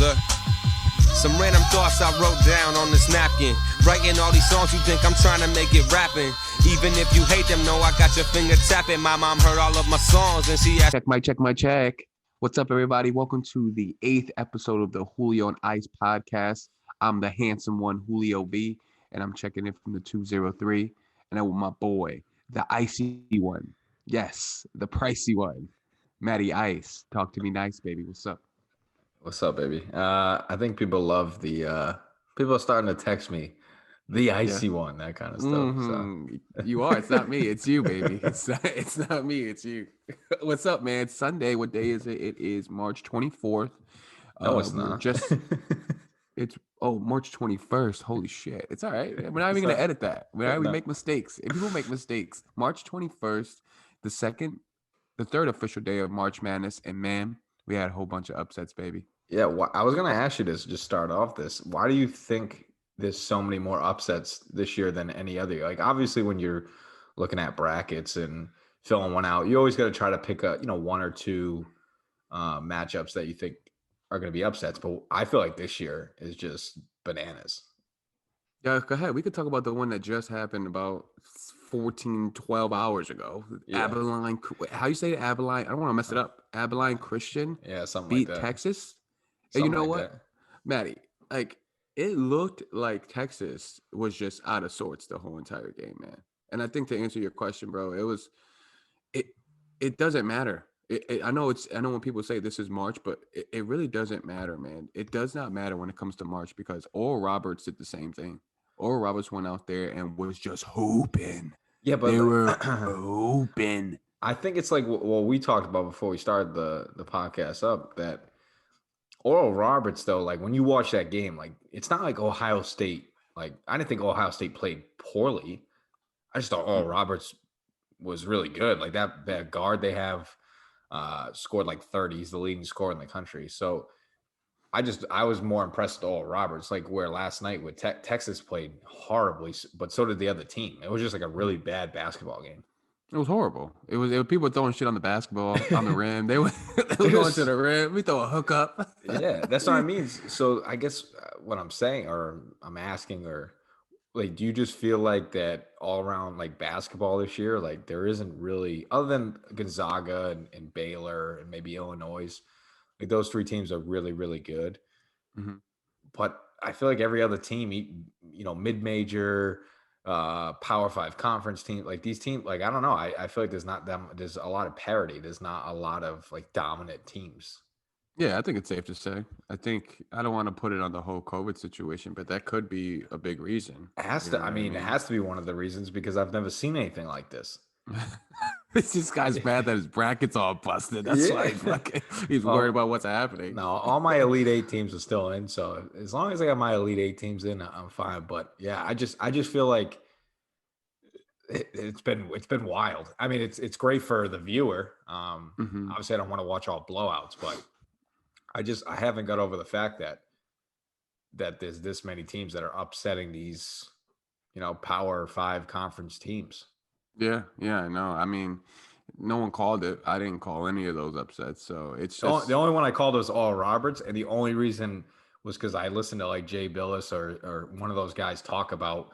Look, some random thoughts I wrote down on this napkin. Writing all these songs, you think I'm trying to make it rapping. Even if you hate them, know I got your finger tapping. My mom heard all of my songs and she asked. Check my check. What's up, everybody? Welcome to the 8th episode of the Julio on Ice podcast. I'm the handsome one, Julio B, and I'm checking in from the 203. And I'm with my boy, the icy one. Yes, the pricey one, Matty Ice. Talk to me nice, baby. What's up? What's up, baby? I think people love the people are starting to text me the icy one, that kind of stuff. So You are. It's not me. It's you, baby. It's not me. It's you. What's up, man? It's Sunday. What day is it? It is March 24th. no, it's not. It's March 21st. Holy shit. It's all right. We're not even gonna edit that. We make mistakes. If people make mistakes, March 21st, the third official day of March Madness, and man, we had a whole bunch of upsets, baby. Yeah, I was gonna ask you this. Just start off this. Why do you think there's so many more upsets this year than any other year? Like, obviously, when you're looking at brackets and filling one out, you always got to try to pick one or two matchups that you think are going to be upsets. But I feel like this year is just bananas. Yeah, go ahead. We could talk about the one that just happened about 12 hours ago. Yeah. Abilene, how you say it? Abilene? I don't want to mess it up. Abilene Christian Something beat like that. Texas. And you know what, that. Maddie? Like, it looked like Texas was just out of sorts the whole entire game, man. And I think to answer your question, bro, it doesn't matter. I know when people say this is March, but it really doesn't matter, man. It does not matter when it comes to March because Oral Roberts did the same thing. Oral Roberts went out there and was just hooping. Yeah, but they were hooping. I think it's like what we talked about before we started the podcast up, that Oral Roberts, though, like when you watch that game, like it's not like Ohio State. Like, I didn't think Ohio State played poorly. I just thought Oral Roberts was really good. Like that guard they have scored like 30. He's the leading scorer in the country. So I was more impressed with Oral Roberts, like where last night with Texas played horribly, but so did the other team. It was just like a really bad basketball game. It was horrible. It was people throwing shit on the basketball, on the rim. They were going to the rim. We throw a hook up. Yeah, that's what I mean. So I guess what I'm saying, or I'm asking, or like, do you just feel like that all around like basketball this year, like there isn't really, other than Gonzaga and Baylor and maybe Illinois, like those three teams are really, really good. Mm-hmm. But I feel like every other team, mid-major, Power 5 conference team, like these teams, like I don't know, I feel like there's a lot of parity. There's not a lot of like dominant teams. Yeah, I think it's safe to say. I don't want to put it on the whole COVID situation, but that could be a big reason. It has to. I mean, it has to be one of the reasons because I've never seen anything like this. This guy's mad that his bracket's all busted. That's why he's worried about what's happening. No, all my Elite Eight teams are still in. So as long as I got my Elite Eight teams in, I'm fine. But yeah, I just feel like it's been wild. I mean, it's great for the viewer. Obviously, I don't want to watch all blowouts, but I haven't got over the fact that there's this many teams that are upsetting these, Power 5 conference teams. Yeah, I know. I mean, no one called it. I didn't call any of those upsets. So it's just the only one I called was Oral Roberts, and the only reason was because I listened to like Jay Billis or one of those guys talk about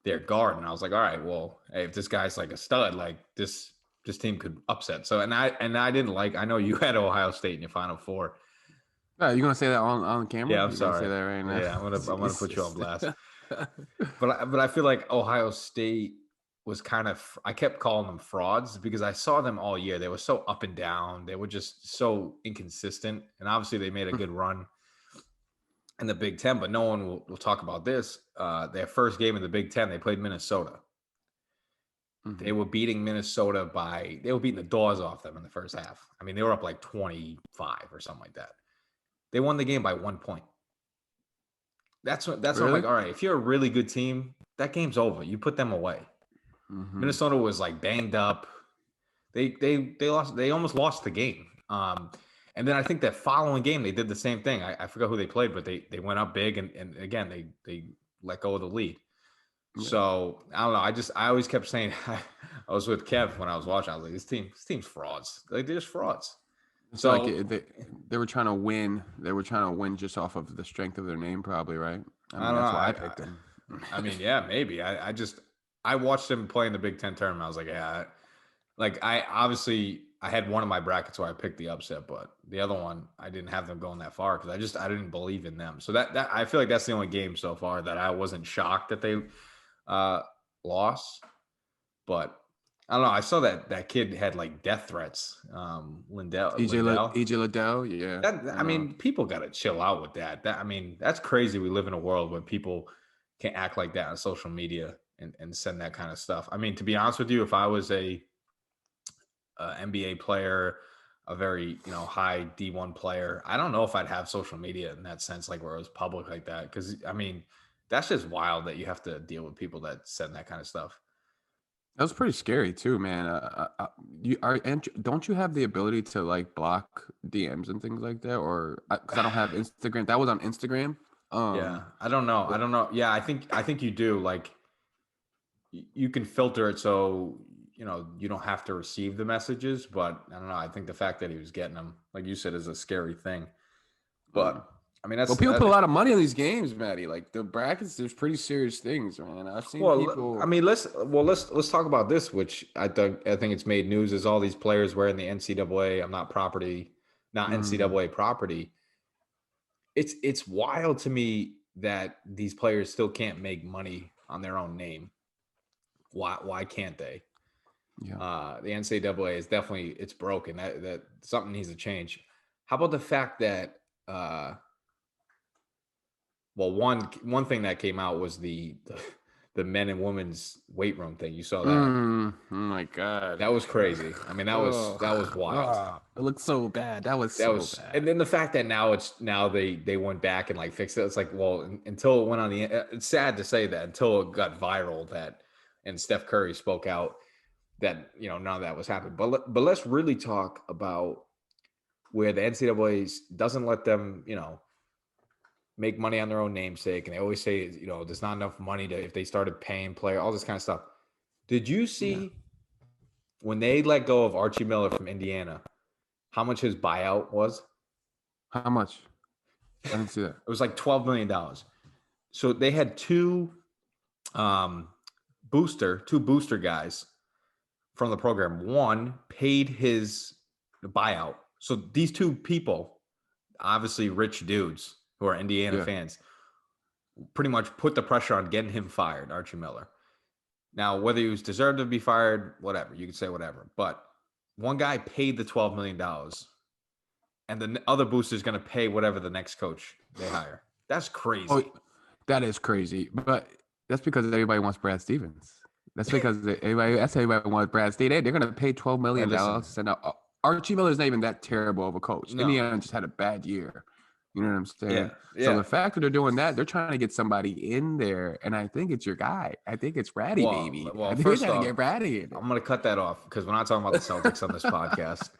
their guard, and I was like, all right, well, hey, if this guy's like a stud, like this team could upset. So and I didn't like. I know you had Ohio State in your Final Four. You're gonna say that on camera? Yeah, I'm sorry. Say that right now. Yeah, I'm gonna put you on blast. But I feel like Ohio State was kind of, I kept calling them frauds because I saw them all year. They were so up and down. They were just so inconsistent. And obviously they made a good run in the Big Ten, but no one will talk about this. Their first game in the Big Ten, they played Minnesota. Mm-hmm. They were beating Minnesota they were beating the doors off them in the first half. I mean, they were up like 25 or something like that. They won the game by 1 point. That's what I'm like, all right, if you're a really good team, that game's over. You put them away. Mm-hmm. Minnesota was like banged up. They lost. They almost lost the game. And then I think that following game they did the same thing. I forgot who they played, but they went up big and again they let go of the lead. Yeah. So I don't know. I always kept saying I was with Kev when I was watching. I was like, this team's frauds. Like, they're just frauds. It's like So they were trying to win. They were trying to win just off of the strength of their name, probably, right? I I mean, don't know. that's why I picked them. I mean, yeah, maybe. I watched him play in the Big Ten tournament. I was like, yeah, like I obviously I had one of my brackets where I picked the upset, but the other one I didn't have them going that far because I didn't believe in them. So that I feel like that's the only game so far that I wasn't shocked that they uh lost. But I don't know. I saw that kid had like death threats. Lindell. EJ Liddell, yeah, That I I know. mean, people got to chill out with that. I mean, that's crazy. We live in a world where people can act like that on social media and send that kind of stuff. I mean, to be honest with you, if I was a NBA player, a very high D1 player, I don't know if I'd have social media in that sense, like where it was public like that. Because I mean, that's just wild that you have to deal with people that send that kind of stuff. That was pretty scary too, man. Don't you have the ability to like block DMs and things like that, or because I don't have Instagram. That was on Instagram. Yeah, I don't know. I don't know. Yeah, I think you do. Like you can filter it so you don't have to receive the messages. But I don't know. I think the fact that he was getting them, like you said, is a scary thing. Mm. But I mean, Well, people put a lot of money on these games, Maddie. Like the brackets, there's pretty serious things, man. I've seen well. I people. mean, let's talk about this, which I think it's made news. Is all these players wearing the NCAA? I'm not property, not Mm, NCAA property. It's wild to me that these players still can't make money on their own name. Why can't they? yeah. The NCAA is definitely it's broken. That something needs to change. How about the fact that well, one thing that came out was the men and women's weight room thing. You saw that? Oh my God. That was crazy. I mean, Oh, that was wild. it looks so bad. That was That so was, bad. and then the fact that now they went back and like fixed it. It's like, well, until it went on it's sad to say that until it got viral that, and Steph Curry spoke out that none of that was happening. But let's really talk about where the NCAA doesn't let them make money on their own namesake, and they always say there's not enough money to if they started paying player all this kind of stuff. Did you Yeah. see when they let go of Archie Miller from Indiana, how much his buyout was? How much? I didn't see that. It was like $12 million. So they had um, two booster guys from the program. One paid his buyout. So these two people, obviously rich dudes who are Indiana Yeah. fans, pretty much put the pressure on getting him fired, Archie Miller. Now, whether he was deserved to be fired, whatever, you could say whatever. But one guy paid the $12 million, and the other booster is going to pay whatever the next coach they hire. That's crazy. Oh, that is crazy. But that's because everybody wants Brad Stevens. That's because everybody wants Brad Stevens. They're gonna pay $12 million Listen, to send out Archie Miller's not even that terrible of a coach. no. Indiana just had a bad year. You know what I'm saying? Yeah, So yeah. the fact that they're doing that, they're trying to get somebody in there, and I think it's your guy. I think it's Braddy, baby. I Well, think we're first trying to off, get Braddy in I'm going to cut that off because we're not talking about the Celtics on this podcast.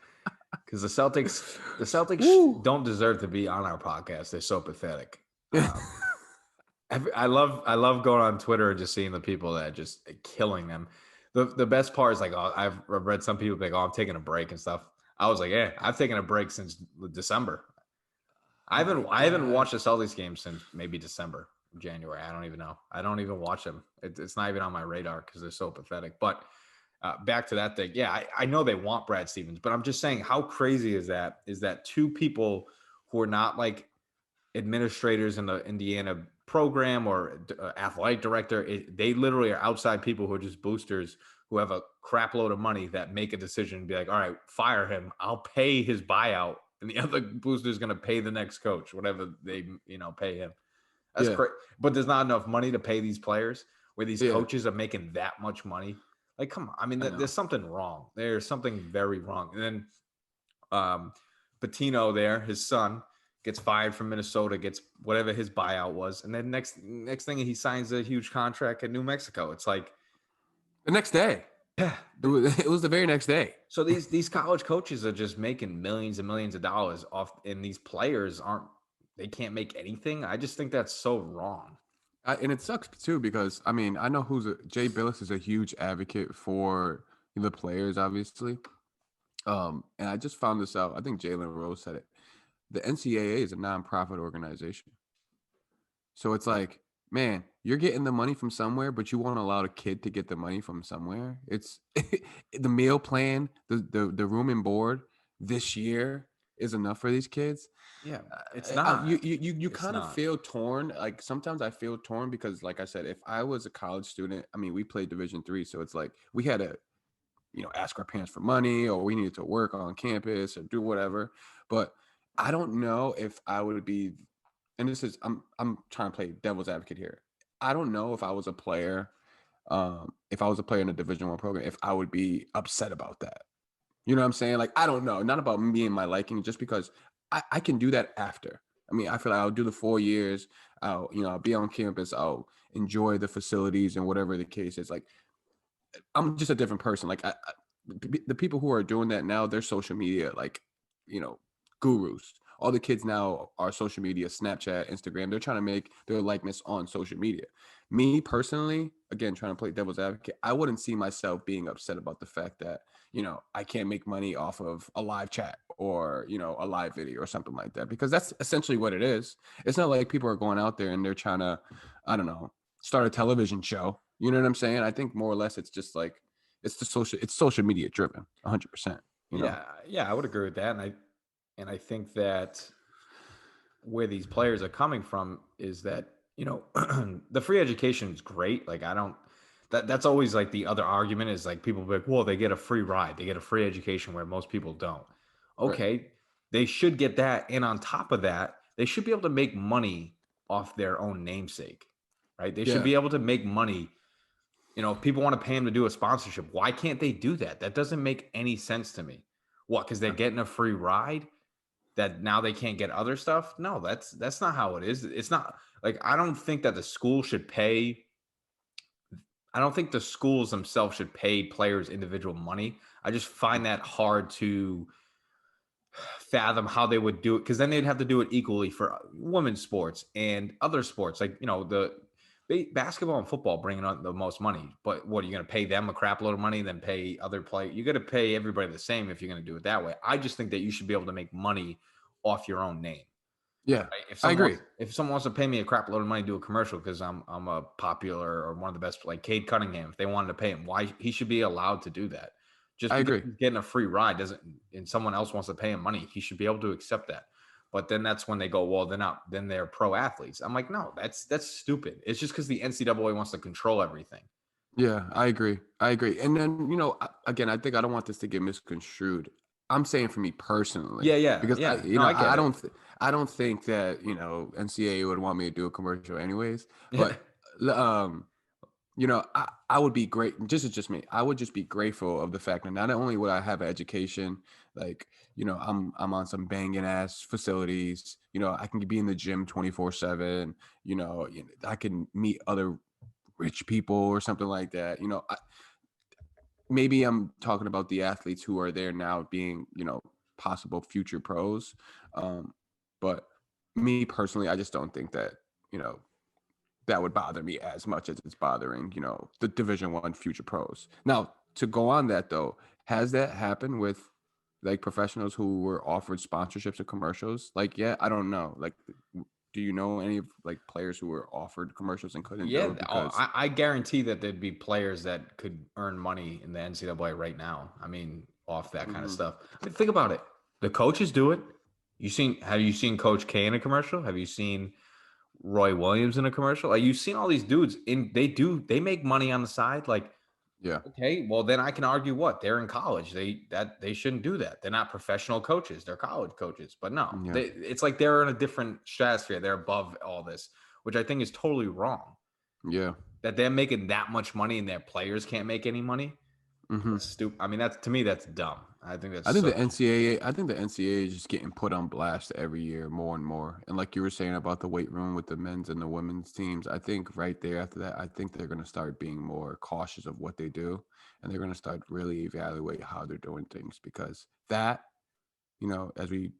Because the Celtics Woo. don't deserve to be on our podcast. They're so pathetic. I love going on Twitter and just seeing the people that are just killing them. The best part is like, I've read some people like, I'm taking a break and stuff. I was like, yeah, I've taken a break since December. I haven't watched the Celtics game since maybe December, January. I don't even know. I don't even watch them. It's not even on my radar because they're so pathetic. But back to that thing. Yeah, I know they want Brad Stevens, but I'm just saying, how crazy is that? Is that two people who are not like administrators in the Indiana program or athletic director? They literally are outside people who are just boosters who have a crap load of money that make a decision and be like, all right, fire him. I'll pay his buyout. And the other booster is going to pay the next coach, whatever they, pay him. That's Yeah. crazy. But there's not enough money to pay these players where these Yeah. coaches are making that much money. Like, come on. I mean, there's something wrong. There's something very wrong. And then Patino there, his son, gets fired from Minnesota, gets whatever his buyout was. And then next thing he signs a huge contract at New Mexico. It's like The next day. yeah. It was the very next day. So these college coaches are just making millions and millions of dollars off, and these players they can't make anything. I just think that's so wrong. And it sucks too because I mean I know Jay Billis is a huge advocate for the players, obviously, And I just found this out. I think Jalen Rose said it. The NCAA is a nonprofit organization. So it's like, man, you're getting the money from somewhere, but you won't allow a kid to get the money from somewhere. It's the meal plan, the room and board this year is enough for these kids. Yeah, it's You not. you It's kind of not. feel torn. Like sometimes I feel torn because, like I said, if I was a college student, I mean, we played Division III, so it's like we had to, ask our parents for money, or we needed to work on campus or do whatever. But I don't know if I would be, and this is I'm trying to play devil's advocate here. I don't know if I was a player in a Division I program, if I would be upset about that. You know what I'm saying? Like, I don't know. Not about me and my liking, just because I can do that after. I mean, I feel like I'll do the 4 years. I'll be on campus. I'll enjoy the facilities and whatever the case is. Like, I'm just a different person. Like, the people who are doing that now, they're social media, like, gurus. All the kids now are social media, Snapchat, Instagram. They're trying to make their likeness on social media. Me personally, again, trying to play devil's advocate, I wouldn't see myself being upset about the fact that, I can't make money off of a live chat or, a live video or something like that, because that's essentially what it is. It's not like people are going out there and they're trying to, I don't know, start a television show. You know what I'm saying? I think more or less it's just like, it's social media driven 100%, Yeah, I would agree with that, and I think that where these players are coming from is that the free education is great. Like I don't that's always like the other argument is like people be like, well, they get a free ride, they get a free education where most people don't. Right. Okay, they should get that, and on top of that, they should be able to make money off their own namesake, right? They should Yeah. be able to make money. If people want to pay them to do a sponsorship, why can't they do that? That doesn't make any sense to me. What? Because they're getting a free ride that now they can't get other stuff? No, that's not how it is. It's not like I don't think that the school should pay. I don't think the schools themselves should pay players individual money. I just find that hard to fathom how they would do it, because then they'd have to do it equally for women's sports and other sports, like the basketball and football bringing on the most money. But what are you going to pay them a crap load of money, then pay other play? You got to pay everybody the same if you're going to do it that way. I just think that you should be able to make money off your own name. Yeah. Right? If I agree. someone wants to pay me a crap load of money to do a commercial because I'm a popular or one of the best, like Cade Cunningham, if they wanted to pay him, why he should be allowed to do that? Just I because agree. he's getting a free ride doesn't, and someone else wants to pay him money, he should be able to accept that. But then that's when they go, well, then they're pro athletes. I'm like, no, that's stupid. It's just because the NCAA wants to control everything. Yeah, I agree. I agree. And then, again, I think I don't want this to get misconstrued. I'm saying for me personally, because Yeah. No, I get it. I don't think that, NCAA would want me to do a commercial anyways, but um I would be great. Just me. I would just be grateful of the fact that not only would I have an education, like, I'm on some banging ass facilities, I can be in the gym 24/7, I can meet other rich people or something like that. Maybe I'm talking about the athletes who are there now being, possible future pros. But me personally, I just don't think that, that would bother me as much as it's bothering, the Division I future pros. Now, to go on that though, has that happened with like professionals who were offered sponsorships or commercials? Like, yeah, I don't know. Like, do you know any of like players who were offered commercials and couldn't do Yeah, it because I guarantee that there'd be players that could earn money in the NCAA right now. I mean, off that kind of Mhm. stuff. I mean, think about it. The coaches do it. Have you seen Coach K in a commercial? Have you seen Roy Williams in a commercial? Like you've seen all these dudes they make money on the side. Like, Yeah. okay, well then I can argue what? They're in college. They shouldn't do that. They're not professional coaches. They're college coaches. But no, Yeah. it's like they're in a different stratosphere. They're above all this, which I think is totally wrong. Yeah. That they're making that much money and their players can't make any money. Hmm. That's stupid. I mean, that's to me, that's dumb. I think that's I think so the NCAA, I think the NCAA is just getting put on blast every year more and more. And like you were saying about the weight room with the men's and the women's teams, I think right there after that, I think they're going to start being more cautious of what they do, and they're going to start really evaluate how they're doing things, because that, as we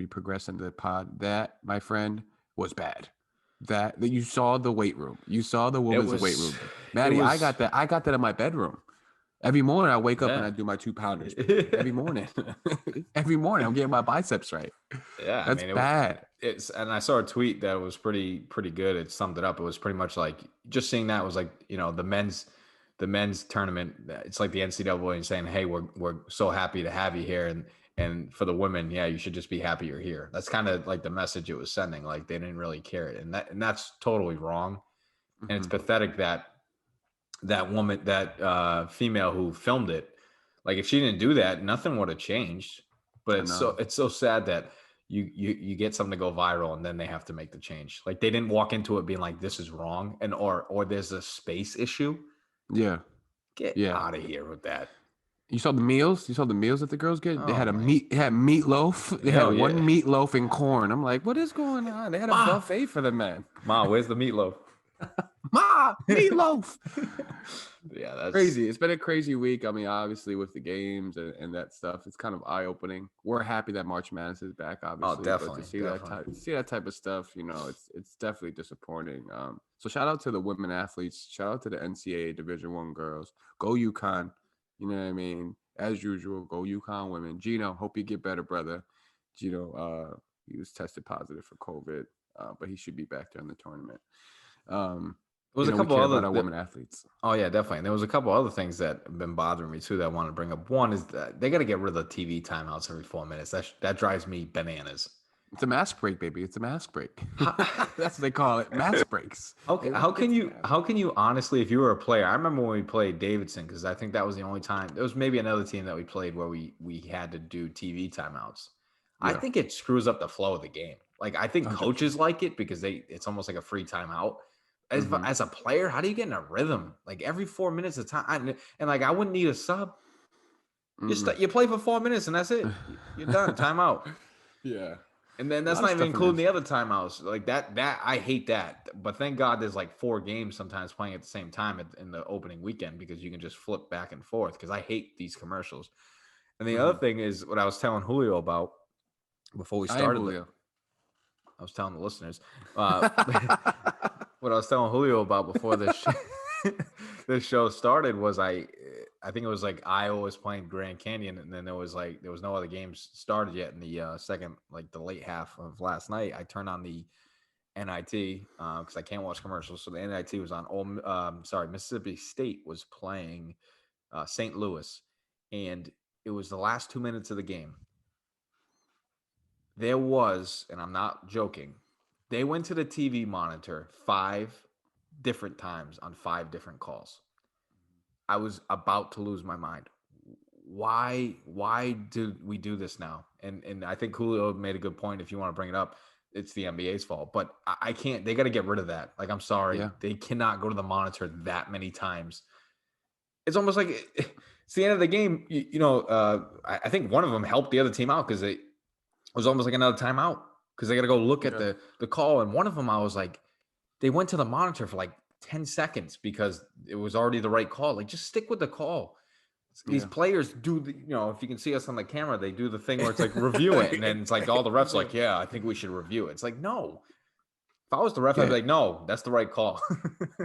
progress into the pod, that, my friend, was bad. That you saw the weight room, you saw the it women's weight was room. it Maddie, I was got that. I got that in my bedroom. Every morning I wake up and Yeah. I do my 2 pounders. Every morning. Every morning I'm getting my biceps right. Yeah, I That's mean bad. it's and I saw a tweet that was pretty good. It summed it up. It was pretty much like just seeing that was like, the men's tournament. It's like the NCAA and saying, "Hey, we're so happy to have you here," and for the women, yeah, you should just be happy you're here. That's kind of like the message it was sending. Like they didn't really care, and that's totally wrong. And it's Mhm. pathetic that that woman, that female who filmed it, like if she didn't do that, nothing would have changed. But I know. it's so sad that you get something to go viral and then they have to make the change. Like they didn't walk into it being like this is wrong and or there's a space issue. Yeah. Get Yeah. out of here with that. You saw the meals? You saw the meals that the girls get? They Oh had a my, meat, it had meatloaf. They had hell one yeah. meatloaf and corn. I'm like, what is going on? They had a Ma, buffet for the men. where's the meatloaf? Ma, meatloaf. Yeah, that's Crazy. It's been a crazy week. I mean, obviously with the games and that stuff, it's kind of eye-opening. We're happy that March Madness is back, obviously, but definitely, to see definitely. that type of stuff, it's definitely disappointing. So shout out to the women athletes. Shout out to the NCAA Division One girls. Go UConn. You know what I mean? As usual, go UConn women. Gino, hope you get better, brother. Gino, he was tested positive for COVID, but he should be back there in the tournament. Um, There was a we couple care about other our women athletes. Oh yeah, definitely. And there was a couple other things that have been bothering me too that I want to bring up. One is that they got to get rid of the TV timeouts every 4 minutes. That drives me bananas. It's a mask break, baby. It's a mask break. How, That's what they call it. Mask breaks. okay, how can you honestly, if you were a player, I remember when we played Davidson because I think that was the only time. There was maybe another team that we played where we had to do TV timeouts. I Yeah. think it screws up the flow of the game. Like I think 100%. coaches like it because it's almost like a free timeout. Mhm. As a player, how do you get in a rhythm? Like every 4 minutes of time, and like I wouldn't need a sub. Mm-mm. You play for 4 minutes and that's it. You're done. Timeout. Yeah. And then A that's lot of not even stuff in including this. the other timeouts. Like that I hate that. But thank God there's like 4 games sometimes playing at the same time in the opening weekend because you can just flip back and forth. Because I hate these commercials. And the other Mhm. thing is what I was telling Julio about before we I am started. Julio. I was telling the listeners. What I was telling Julio about before this show started was I think it was like Iowa was playing Grand Canyon, and then there was no other games started yet in the second, like the late half of last night. I turned on the NIT because I can't watch commercials, so the NIT was on. Mississippi State was playing St. Louis, and it was the last 2 minutes of the game. There was, and I'm not joking, they went to the TV monitor 5 different times on 5 different calls. I was about to lose my mind. Why do we do this now? And I think Julio made a good point. If you want to bring it up, it's the NBA's fault. But I can't. They got to get rid of that. Like I'm sorry, Yeah. they cannot go to the monitor that many times. It's almost like it's the end of the game. I think one of them helped the other team out because it was almost like another timeout because they got to go look at Yeah. the call. And one of them, I was like, they went to the monitor for like 10 seconds because it was already the right call. Like, just stick with the call. These Yeah. players do if you can see us on the camera, they do the thing where it's like review it. And then it's like all the refs like, yeah, I think we should review it. It's like, no. If I was the ref, I'd be Yeah. like, no, that's the right call.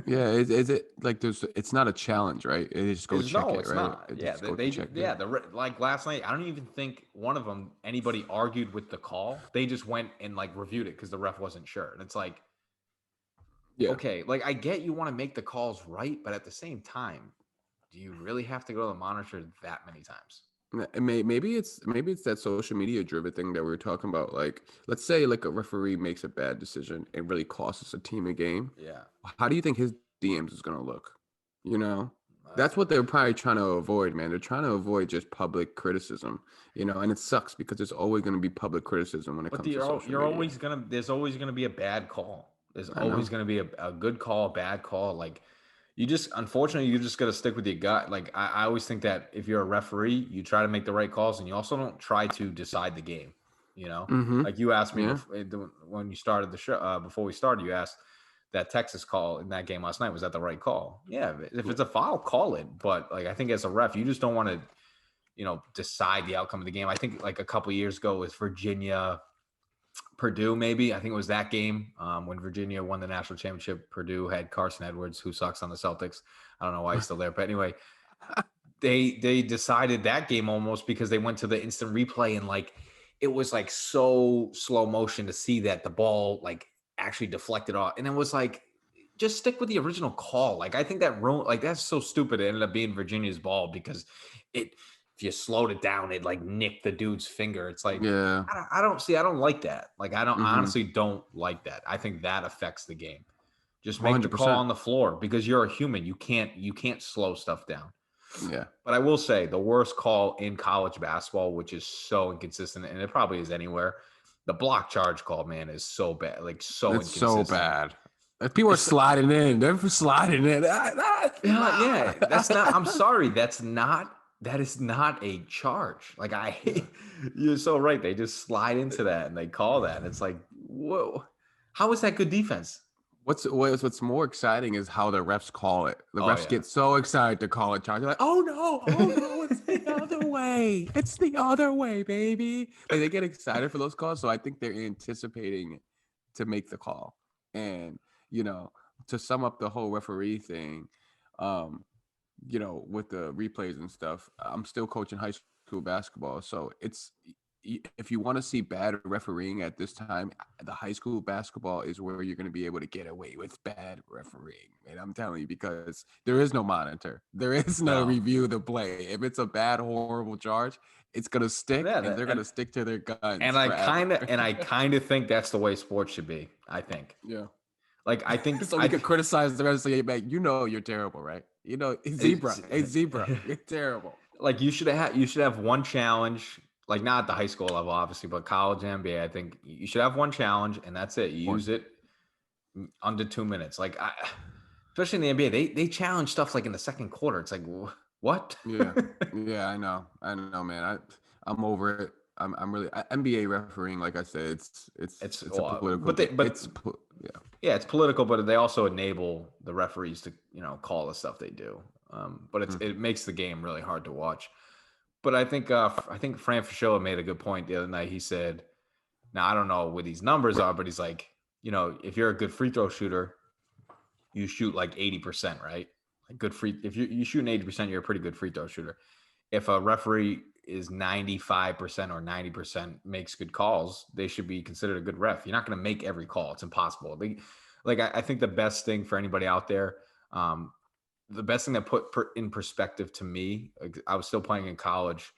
Yeah. Is it like it's not a challenge, right? It just go check it, It's right? not. It Yeah, just go they check yeah, it. like last night, I don't even think one of them anybody argued with the call. They just went and like reviewed it because the ref wasn't sure. And it's like, Yeah. okay, like I get you want to make the calls right, but at the same time, do you really have to go to the monitor that many times? Maybe it's that social media driven thing that we were talking about. Like, let's say like a referee makes a bad decision and really costs a team a game. Yeah. How do you think his DMs is gonna look? You know, that's what Uh, they're probably trying to avoid, man. They're trying to avoid just public criticism. And it sucks because there's always gonna be public criticism when it but comes to social media. there's always gonna be a bad call. There's I always know. gonna be a good call, a bad call. Like unfortunately, you just gotta stick with your gut. Like I always think that if you're a referee, you try to make the right calls, and you also don't try to decide the game. Mm-hmm. Like you asked me Yeah. when you started the show before we started, you asked that Texas call in that game last night, was that the right call? Yeah, if it's a foul, call it. But like I think as a ref, you just don't want to decide the outcome of the game. I think like a couple years ago with Virginia, Purdue, maybe. I think it was that game when Virginia won the national championship. Purdue had Carson Edwards, who sucks on the Celtics. I don't know why he's still there. But anyway, they decided that game almost because they went to the instant replay and like it was like so slow motion to see that the ball like actually deflected off, and it was like just stick with the original call. Like I think that like that's so stupid. It ended up being Virginia's ball because it if you slowed it down, it like nicked the dude's finger. It's like Yeah. I don't like that. Like I Mhm. honestly don't like that. I think that affects the game. Just make the 100%. call on the floor because you're a human. You can't slow stuff down. Yeah. But I will say the worst call in college basketball, which is so inconsistent, and it probably is anywhere, the block charge call, man, is so bad. Like so It's inconsistent. so bad. If people are sliding in. They're sliding in. Yeah, that's not. I'm sorry, that is not a charge. Like you're so right. They just slide into that and they call that. And it's like, whoa, how is that good defense? What's more exciting is how the refs call it. The Oh, refs yeah. get so excited to call it charge. They're like, oh no, it's the other way. It's the other way, baby. Like they get excited for those calls. So I think they're anticipating to make the call. And, to sum up the whole referee thing, with the replays and stuff, I'm still coaching high school basketball. So if you want to see bad refereeing at this time, the high school basketball is where you're going to be able to get away with bad refereeing. And I'm telling you, because there is no monitor. There is no review of the play. If it's a bad, horrible charge, it's going to stick and they're going to stick to their guns. And I kind of think that's the way sports should be. I think. Yeah. Like I think so we could criticize the rest of the game. You're terrible, right? Zebra. Hey, zebra, you're terrible. Like you should have one challenge. Like not at the high school level, obviously, but college and NBA, I think you should have one challenge and that's it. You use it under 2 minutes. Like especially in the NBA, they challenge stuff like in the second quarter. It's like what? Yeah, I know, man. I'm over it. I'm really NBA refereeing. Like I said, it's a political. It's political, but they also enable the referees to call the stuff they do. But it makes the game really hard to watch. But I think Fran Fraschilla made a good point the other night. He said, now I don't know what these numbers are, but he's like, if you're a good free throw shooter, you shoot like 80%, right? Like if you shoot 80%, you're a pretty good free throw shooter. If a referee is 95% or 90% makes good calls, they should be considered a good ref. You're not going to make every call. It's impossible. I think the best thing for anybody out there, the best thing that put in perspective to me, I was still playing in college.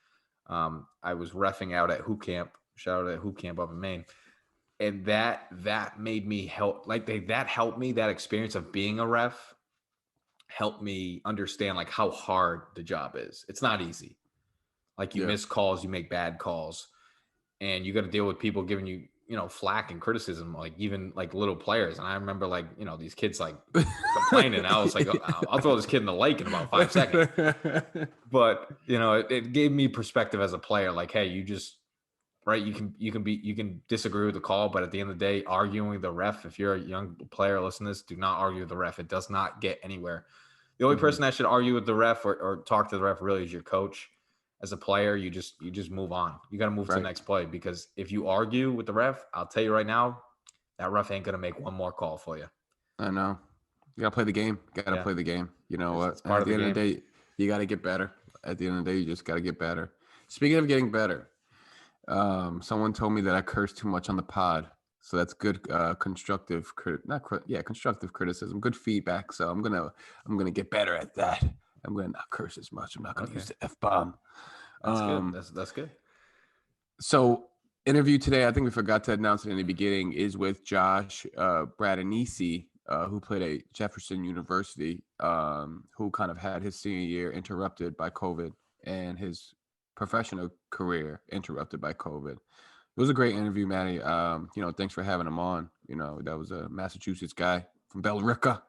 I was reffing out at hoop camp. Shout out at hoop camp up in Maine. And that made me that helped me. That experience of being a ref helped me understand like how hard the job is. It's not easy. Like you miss calls, you make bad calls, and you got to deal with people giving you, flack and criticism, like even like little players. And I remember like, these kids like complaining. I was like, I'll throw this kid in the lake in about 5 seconds. But, it gave me perspective as a player. Like, hey, you just, right. You can disagree with the call, but at the end of the day, arguing with the ref, if you're a young player, listen to this, do not argue with the ref. It does not get anywhere. The only person that should argue with the ref or talk to the ref really is your coach. As a player, you just move on. You got to move to the next play, because if you argue with the ref, I'll tell you right now, that ref ain't going to make one more call for you. I know. You got to play the game. Play the game. You know what? At the end of the day, you got to get better. At the end of the day, you just got to get better. Speaking of getting better, someone told me that I cursed too much on the pod. So that's good constructive criticism, good feedback. So I'm gonna get better at that. I'm gonna not curse as much. I'm not gonna use the F-bomb. That's good. That's good. So interview today, I think we forgot to announce it in the beginning, is with Josh Bradanese, who played at Jefferson University, who kind of had his senior year interrupted by COVID and his professional career interrupted by COVID. It was a great interview, Matty. Thanks for having him on. That was a Massachusetts guy from Billerica,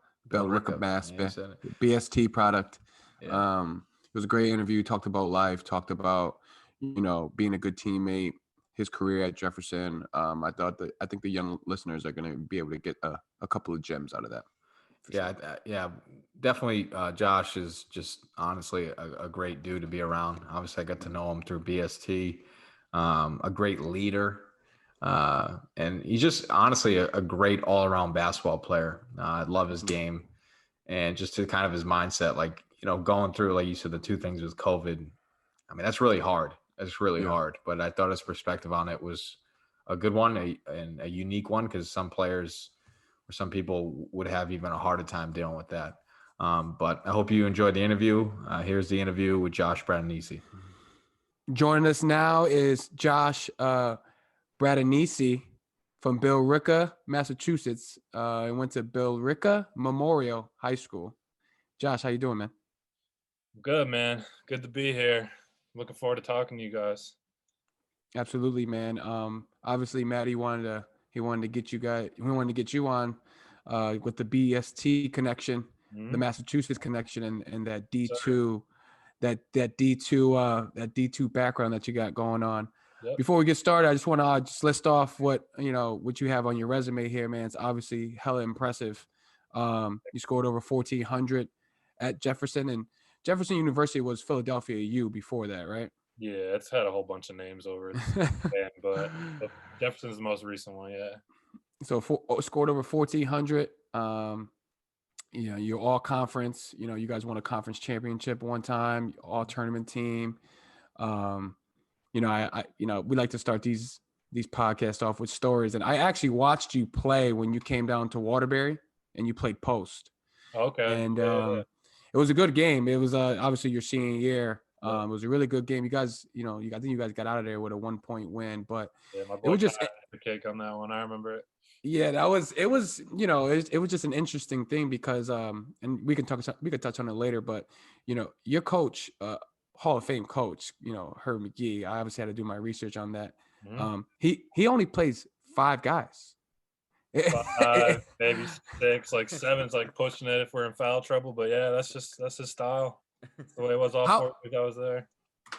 Mass, BST product. Yeah. It was a great interview. Talked about life, talked about, being a good teammate, his career at Jefferson. I think the young listeners are going to be able to get a couple of gems out of that. Yeah, definitely. Josh is just honestly a great dude to be around. Obviously, I got to know him through BST. A great leader, and he's just honestly a great all-around basketball player. I love his game, and just to kind of his mindset. Like, going through, like you said, the two things with COVID. I mean, that's really hard. That's really hard. But I thought his perspective on it was a good one, and a unique one, because some players or some people would have even a harder time dealing with that. But I hope you enjoyed the interview. Here's the interview with Josh Bradanese. Joining us now is Josh Bradanese from Billerica, Massachusetts. He went to Billerica Memorial High School. Josh, how you doing, man? Good, man. Good to be here. Looking forward to talking to you guys. Absolutely, man. Obviously, Matt, he wanted to get you on with the BST connection, the Massachusetts connection, and that D2, that D2 background that you got going on. Yep. Before we get started, I just want to just list off what you have on your resume here, man. It's obviously hella impressive. You scored over 1,400 at Jefferson, and Jefferson University was Philadelphia U before that, right? Yeah, it's had a whole bunch of names over it, but Jefferson's the most recent one, yeah. So scored over 1,400. You're all conference. You guys won a conference championship one time, all tournament team. We like to start these podcasts off with stories. And I actually watched you play when you came down to Waterbury and you played post. Okay. And it was a good game. It was obviously your senior year. It was a really good game. You guys, I think you guys got out of there with a 1-point win, but my boy it was just the cake on that one. I remember it. Yeah, it was just an interesting thing because and we can touch on it later, but your coach, Hall of Fame coach, Herb McGee, I obviously had to do my research on that. He only plays 5 guys. 5, maybe 6, like 7's like pushing it if we're in foul trouble, but yeah, that's his style. That's the way it was all 4 weeks I was there.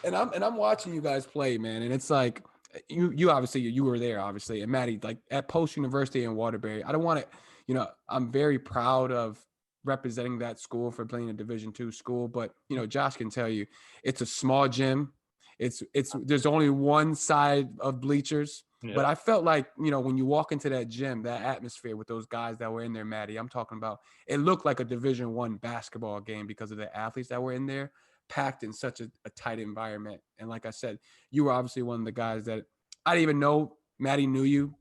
And I'm watching you guys play, man, and it's like you obviously you were there, obviously, and Maddie, like at Post University in Waterbury. I don't want to, I'm very proud of representing that school for playing a Division II school, but Josh can tell you, it's a small gym. It's there's only one side of bleachers. Yeah. But I felt like, when you walk into that gym, that atmosphere with those guys that were in there, Maddie, I'm talking about, it looked like a Division I basketball game because of the athletes that were in there, packed in such a tight environment. And like I said, you were obviously one of the guys that I didn't even know Maddie knew you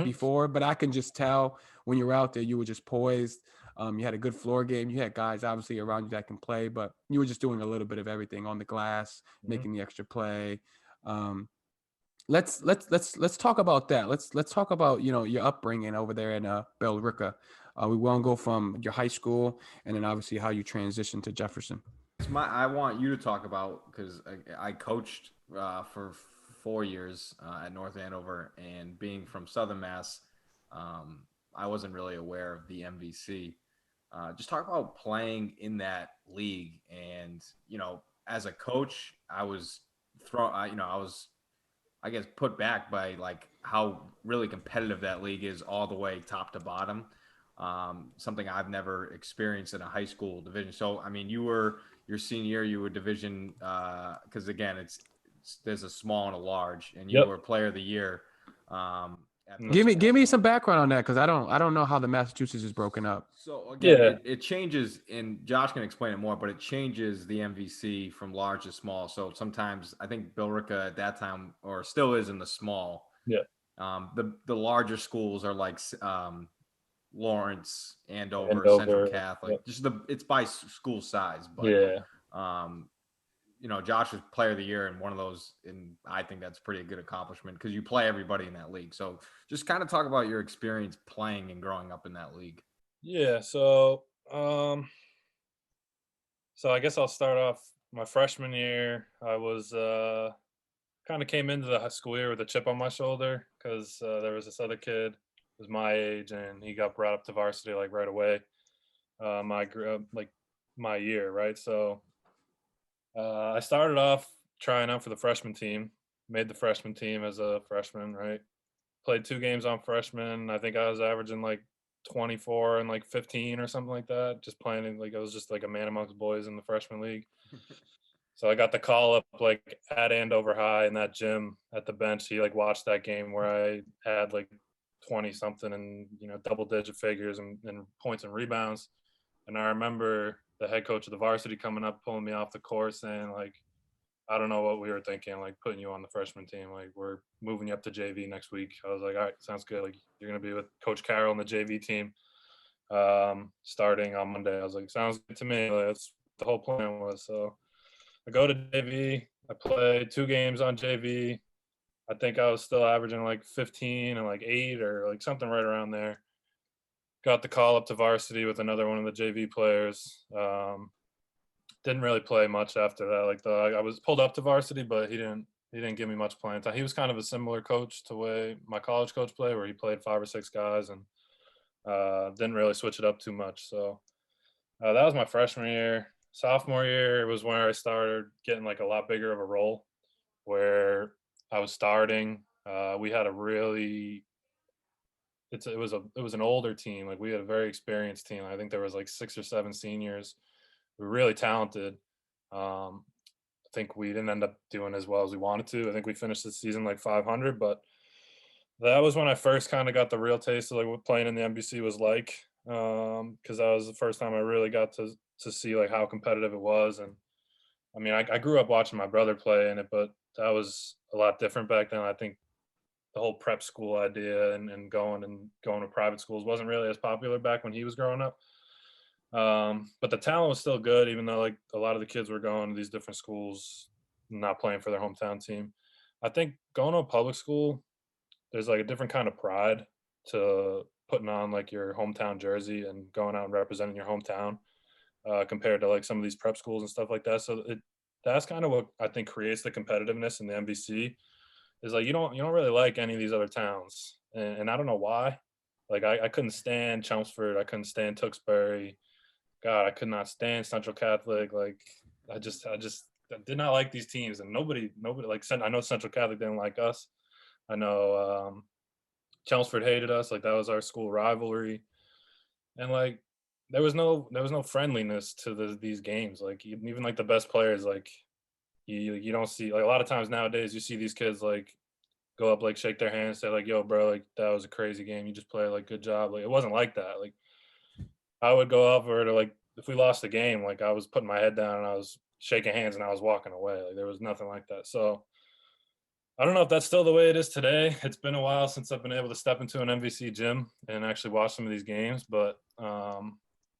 before, but I can just tell when you were out there, you were just poised. You had a good floor game. You had guys obviously around you that can play, but you were just doing a little bit of everything on the glass, making the extra play. Let's talk about that. Let's talk about your upbringing over there in Billerica. We won't go from your high school and then obviously how you transitioned to Jefferson. I want you to talk about, because I coached for 4 years at North Andover, and being from Southern Mass, I wasn't really aware of the MVC. Just talk about playing in that league, and as a coach, I was I guess put back by like how really competitive that league is all the way top to bottom. Something I've never experienced in a high school division. So, I mean, your senior year, you were division, because again, there's a small and a large, and you were player of the year. Give me some background on that, because I don't know how the Massachusetts is broken up. So again, it changes, and Josh can explain it more, but it changes the MVC from large to small. So sometimes I think Billerica at that time, or still is, in the small. Yeah. The larger schools are like Lawrence, Andover, Central Catholic. Just it's by school size, but Josh was player of the year in one of those, and I think that's pretty good accomplishment because you play everybody in that league. So just kind of talk about your experience playing and growing up in that league. Yeah. So I guess I'll start off my freshman year. I was kind of came into the high school year with a chip on my shoulder because there was this other kid who was my age, and he got brought up to varsity like right away. My year, right? So I started off trying out for the freshman team, made the freshman team as a freshman, right? Played 2 games on freshman. I think I was averaging like 24 and like 15 or something like that, just playing like I was just like a man amongst boys in the freshman league. So I got the call up like at Andover High in that gym at the bench. He like watched that game where I had like 20 something and double digit figures and points and rebounds. And I remember the head coach of the varsity coming up, pulling me off the court, saying like, I don't know what we were thinking, like putting you on the freshman team. Like we're moving you up to JV next week. I was like, all right, sounds good. Like you're gonna be with Coach Carroll on the JV team, starting on Monday. I was like, sounds good to me. Like, that's what the whole plan was. So I go to JV. I play 2 games on JV. I think I was still averaging like 15 and like 8 or like something right around there. Got the call up to varsity with another one of the JV players. Didn't really play much after that. Like I was pulled up to varsity, but he didn't give me much playing time. He was kind of a similar coach to the way my college coach played, where he played 5 or 6 guys and didn't really switch it up too much. So that was my freshman year. Sophomore year was where I started getting like a lot bigger of a role, where I was starting. We had a really it was an older team. Like we had a very experienced team. I think there was like 6 or 7 seniors. We were really talented. I think we didn't end up doing as well as we wanted to. I think we finished the season like 500, but that was when I first kind of got the real taste of like what playing in the NBC was like. Because that was the first time I really got to see like how competitive it was. And I mean, I grew up watching my brother play in it, but that was a lot different back then. I think the whole prep school idea and going to private schools wasn't really as popular back when he was growing up. But the talent was still good, even though like a lot of the kids were going to these different schools, not playing for their hometown team. I think going to a public school, there's like a different kind of pride to putting on like your hometown jersey and going out and representing your hometown, compared to like some of these prep schools and stuff like that. So that's kind of what I think creates the competitiveness in the NBC, is like you don't really like any of these other towns, and I don't know why. Like I couldn't stand Chelmsford, I couldn't stand Tewksbury. God, I could not stand Central Catholic. Like I did not like these teams, and nobody like I know Central Catholic didn't like us. I know Chelmsford hated us. Like that was our school rivalry, and like there was no friendliness to these games. Like even like the best players, like you don't see, like a lot of times nowadays you see these kids like go up, like shake their hands, say like, yo bro, like that was a crazy game, you just played, like good job. Like it wasn't like that. Like I would go over to, like, if we lost the game, like I was putting my head down and I was shaking hands and I was walking away. Like there was nothing like that. So I don't know if that's still the way it is today. It's been a while since I've been able to step into an MVC gym and actually watch some of these games, but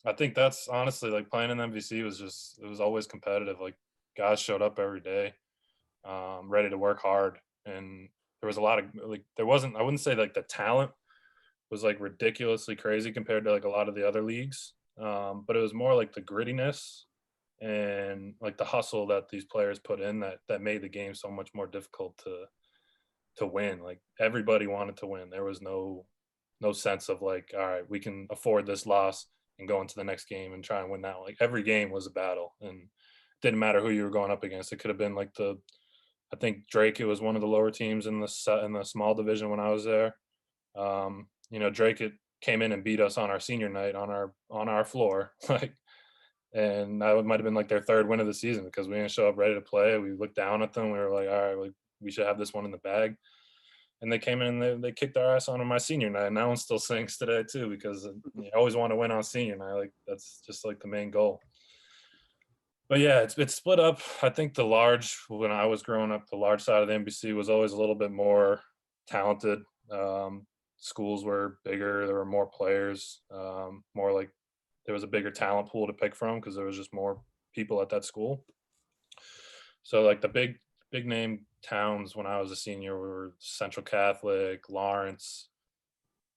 I think that's honestly, like, playing in MVC it was always competitive. Like guys showed up every day, ready to work hard, and there was a lot of, like, there wasn't, I wouldn't say like the talent was like ridiculously crazy compared to like a lot of the other leagues, but it was more like the grittiness and like the hustle that these players put in that made the game so much more difficult to win. Like everybody wanted to win. There was no sense of like, all right, we can afford this loss and go into the next game and try and win that. Like every game was a battle, and it didn't matter who you were going up against. It could have been like I think Drake, it was one of the lower teams in the small division when I was there. Drake came in and beat us on our senior night on our floor, like, and that might have been like their 3rd win of the season because we didn't show up ready to play. We looked down at them. We were like, all right, like, we should have this one in the bag. And they came in and they kicked our ass on my senior night, and that one still sinks today too, because you always want to win on senior night. Like that's just like the main goal. But yeah, it's split up. I think when I was growing up, the large side of the NBC was always a little bit more talented. Schools were bigger. There were more players. More like there was a bigger talent pool to pick from because there was just more people at that school. So like the big name towns when I was a senior were Central Catholic, Lawrence.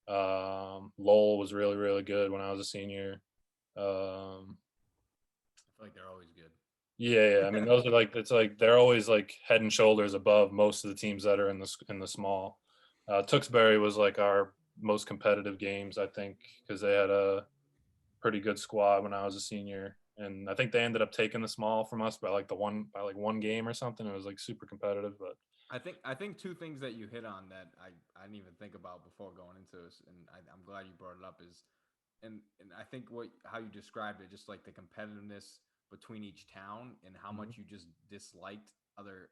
Lowell was really, really good when I was a senior. I feel like they're always good. Yeah. I mean, those are like, it's like they're always like head and shoulders above most of the teams that are in the small. Tewksbury was like our most competitive games, I think, because they had a pretty good squad when I was a senior, and I think they ended up taking the small from us by like one game or something. It was like super competitive, but I think 2 things that you hit on that I didn't even think about before going into this, and I'm glad you brought it up, is and I think how you described it, just like the competitiveness between each town and how much you just disliked other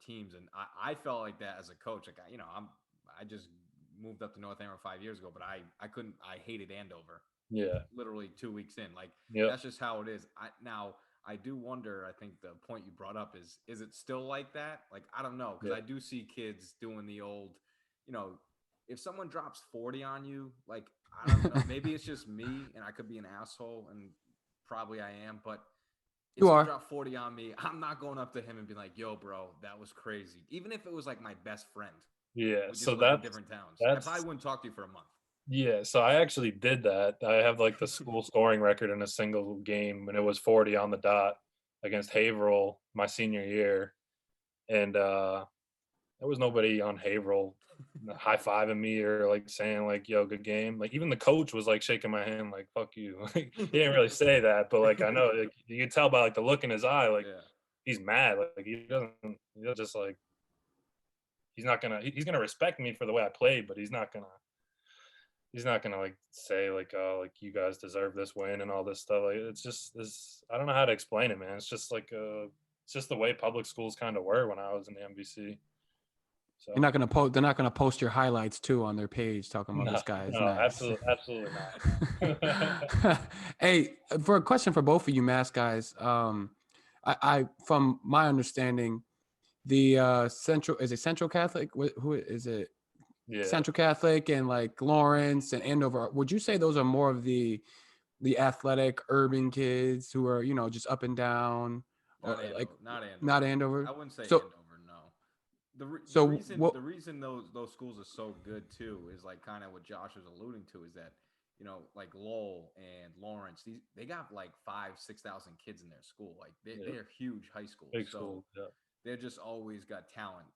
teams, and I felt like that as a coach. Like I just moved up to North Andover 5 years ago, but I hated Andover. Yeah. Literally 2 weeks in. Like, Yep. that's just how it is. I do wonder, I think the point you brought up is it still like that? Like, I don't know, because I do see kids doing the old, if someone drops 40 on you, like, I don't know, maybe it's just me and I could be an asshole, and probably I am, but if someone dropped 40 on me, I'm not going up to him and be like, yo, bro, that was crazy. Even if it was like my best friend. Yeah. So that's in different towns. I probably wouldn't talk to you for a month. Yeah, so I actually did that. I have like the school scoring record in a single game, and it was 40 on the dot against Haverhill my senior year. And there was nobody on Haverhill high-fiving me or like saying like, yo, good game. Like even the coach was like shaking my hand like, fuck you. Like, he didn't really say that, but like I know like, you can tell by like the look in his eye, like he's mad. Like he doesn't just like he's gonna respect me for the way I played, but he's not gonna like say like, oh, like you guys deserve this win and all this stuff. Like it's just this, I don't know how to explain it, man. It's just like it's just the way public schools kind of were when I was in the MVC. So You're not gonna post. They're not gonna post your highlights too on their page talking about this guy is nice. Absolutely not. Hey, for a question for both of you, mask guys. I from my understanding, the Central Catholic? Who is it? Yeah. Central Catholic and like Lawrence and Andover. Would you say those are more of the athletic urban kids who are just up and down? Not Andover. Like Not Andover. I wouldn't say So, Andover. No. The reason those schools are so good too is like kind of what Josh was alluding to is that like Lowell and Lawrence, they got like 5,000-6,000 kids in their school. Like they're huge high schools. Big school. Yeah. They're just always got talent.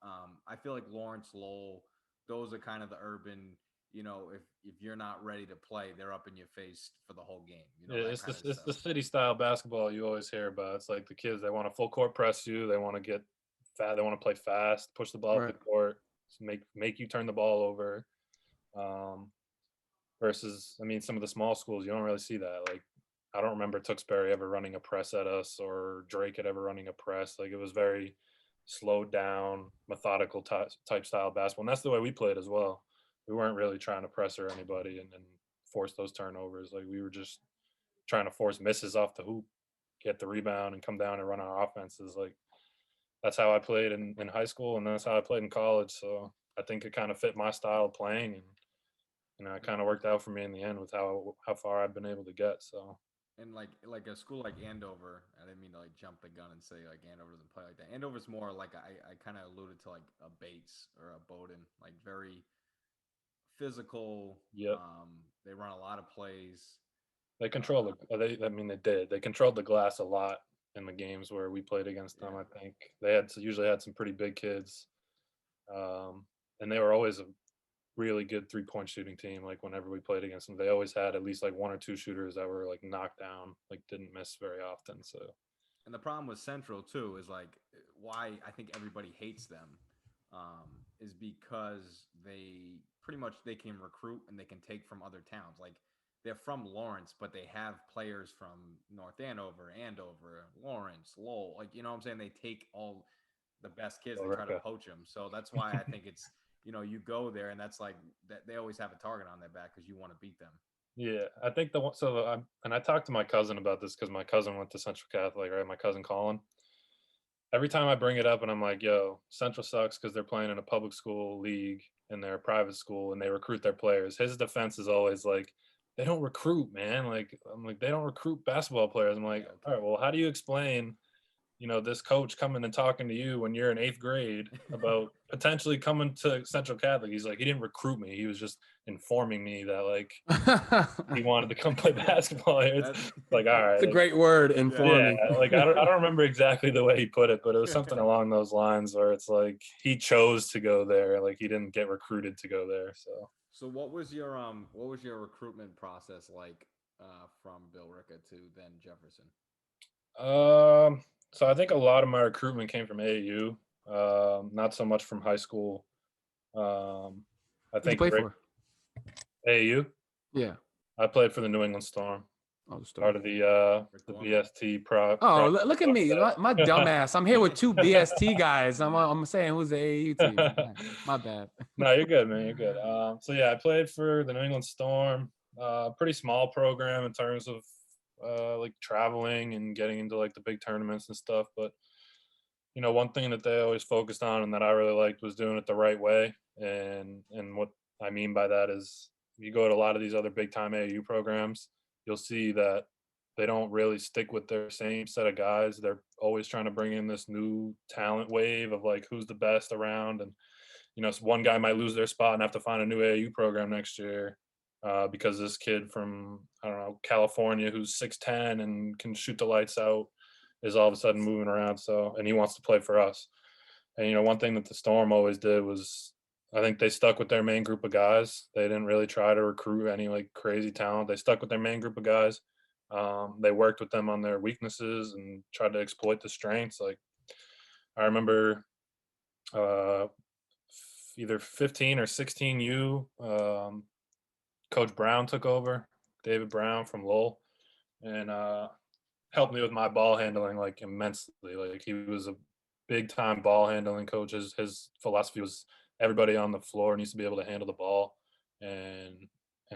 I feel like Lawrence, Lowell, those are kind of the urban. If you're not ready to play, they're up in your face for the whole game. It's the city style basketball you always hear about. It's like the kids, they want to full court press you, they want to get fat, they want to play fast, push the ball up the court, make you turn the ball over. Versus, I mean, some of the small schools, you don't really see that. Like, I don't remember Tewksbury ever running a press at us or Drake ever running a press. Like, it was very slowed down, methodical type style basketball. And that's the way we played as well. We weren't really trying to press or anybody and force those turnovers. Like, we were just trying to force misses off the hoop, get the rebound, and come down and run our offenses. Like, that's how I played in high school, and that's how I played in college. So I think it kind of fit my style of playing, and it kind of worked out for me in the end with how far I've been able to get. So. And like a school like Andover, I didn't mean to like jump the gun and say like Andover doesn't play like that. Andover's more like I kind of alluded to like a Bates or a Bowdoin, like very physical. Yep. They run a lot of plays. They control they controlled the glass a lot in the games where we played against them. I think they usually had some pretty big kids, and they were always a really good 3-point shooting team. Like whenever we played against them, they always had at least like 1 or 2 shooters that were like knocked down, like didn't miss very often. So, and the problem with Central too is like why I think everybody hates them is because they can recruit and they can take from other towns. Like they're from Lawrence, but they have players from North Andover, Lawrence, Lowell. Like what I'm saying, they take all the best kids and try to poach them. So that's why I think it's. You go there and that's like that they always have a target on their back because you want to beat them. Yeah, I think I talked to my cousin about this because my cousin went to Central Catholic, right? My cousin Colin. Every time I bring it up and I'm like, yo, Central sucks because they're playing in a public school league and they're a private school and they recruit their players. His defense is always like, they don't recruit, man. Like, I'm like, they don't recruit basketball players. I'm like, all right, well, how do you explain this coach coming and talking to you when you're in 8th grade about potentially coming to Central Catholic? He's like, he didn't recruit me. He was just informing me that like he wanted to come play basketball. It's like, all right. It's a great word, informing. Yeah, like I don't remember exactly the way he put it, but it was something along those lines where it's like he chose to go there. Like he didn't get recruited to go there. So what was your recruitment process like from Bill Ricca to then Jefferson? So I think a lot of my recruitment came from AAU, not so much from high school. I think play for AAU. Yeah, I played for the New England Storm. part of the BST prop. Oh, look at me, my dumb ass. I'm here with two BST guys. I'm saying who's the AAU team. My bad. No, you're good, man. You're good. So yeah, I played for the New England Storm. Pretty small program in terms of like traveling and getting into like the big tournaments and stuff. But you know, one thing that they always focused on and that I really liked was doing it the right way. And what I mean by that is, if you go to a lot of these other big time AAU programs, you'll see that they don't really stick with their same set of guys. They're always trying to bring in this new talent wave of like who's the best around. And you know, so one guy might lose their spot and have to find a new AAU program next year because this kid from, I don't know, California who's 6'10" and can shoot the lights out is all of a sudden moving around. So, and he wants to play for us. And, you know, one thing that the Storm always did was, I think they stuck with their main group of guys. They didn't really try to recruit any like crazy talent. They stuck with their main group of guys. They worked with them on their weaknesses and tried to exploit the strengths. Like I remember either 15 or 16U, Coach Brown took over, David Brown from Lowell, and helped me with my ball handling like immensely. Like he was a big time ball handling coach. His philosophy was everybody on the floor needs to be able to handle the ball, and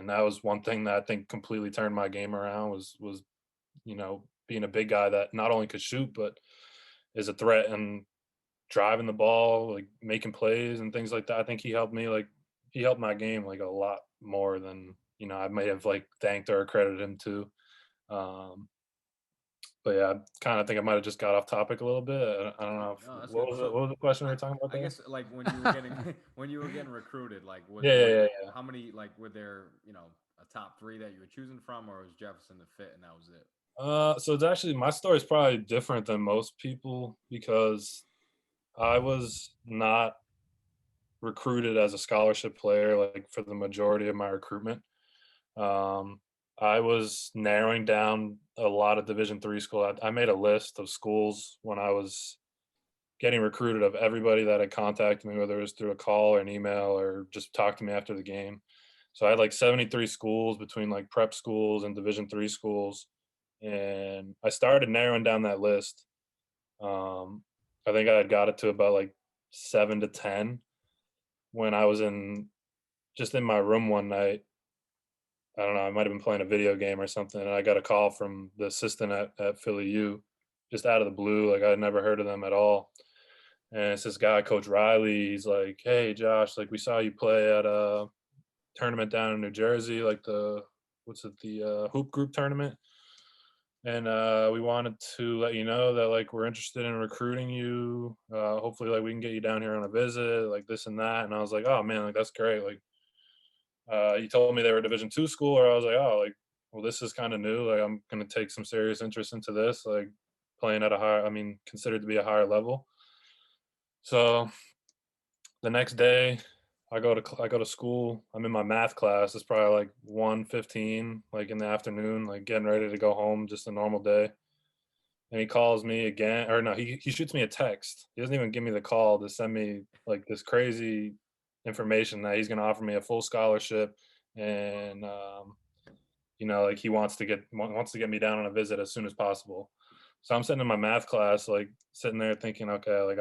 that was one thing that I think completely turned my game around was you know, being a big guy that not only could shoot but is a threat and driving the ball, like making plays and things like that. I think he helped my game like a lot more than, you know, I may have like thanked or credited him to. But yeah, I kind of think I might have just got off topic a little bit. I don't know. What was the question we were talking about there? I guess like when you were getting when you were getting recruited, like how many, like were there, you know, a top 3 that you were choosing from, or was Jefferson the fit and that was it? So it's actually, my story is probably different than most people because I was not recruited as a scholarship player like for the majority of my recruitment. I was narrowing down a lot of Division III school. I made a list of schools when I was getting recruited of everybody that had contacted me, whether it was through a call or an email or just talked to me after the game. So I had like 73 schools between like prep schools and Division III schools. And I started narrowing down that list. I think I had got it to about like 7 to 10 when I was in my room one night. I don't know, I might have been playing a video game or something, and I got a call from the assistant at Philly U, just out of the blue. Like I had never heard of them at all. And it's this guy, Coach Riley. He's like, "Hey, Josh, like we saw you play at a tournament down in New Jersey, like the hoop group tournament. And we wanted to let you know that like we're interested in recruiting you. Hopefully like we can get you down here on a visit, like this and that." And I was like, "Oh man, like that's great." Like you told me they were a Division II school, or I was like, "Oh, like, well, this is kind of new. Like I'm gonna take some serious interest into this, like playing at considered to be a higher level." So the next day I go to school. I'm in my math class. It's probably like 1:15, like in the afternoon, like getting ready to go home, just a normal day. And he calls me again, or no, he shoots me a text. He doesn't even give me the call to send me like this crazy information that he's going to offer me a full scholarship, and you know, like he wants to get me down on a visit as soon as possible. So I'm sitting in my math class, like sitting there thinking, okay, like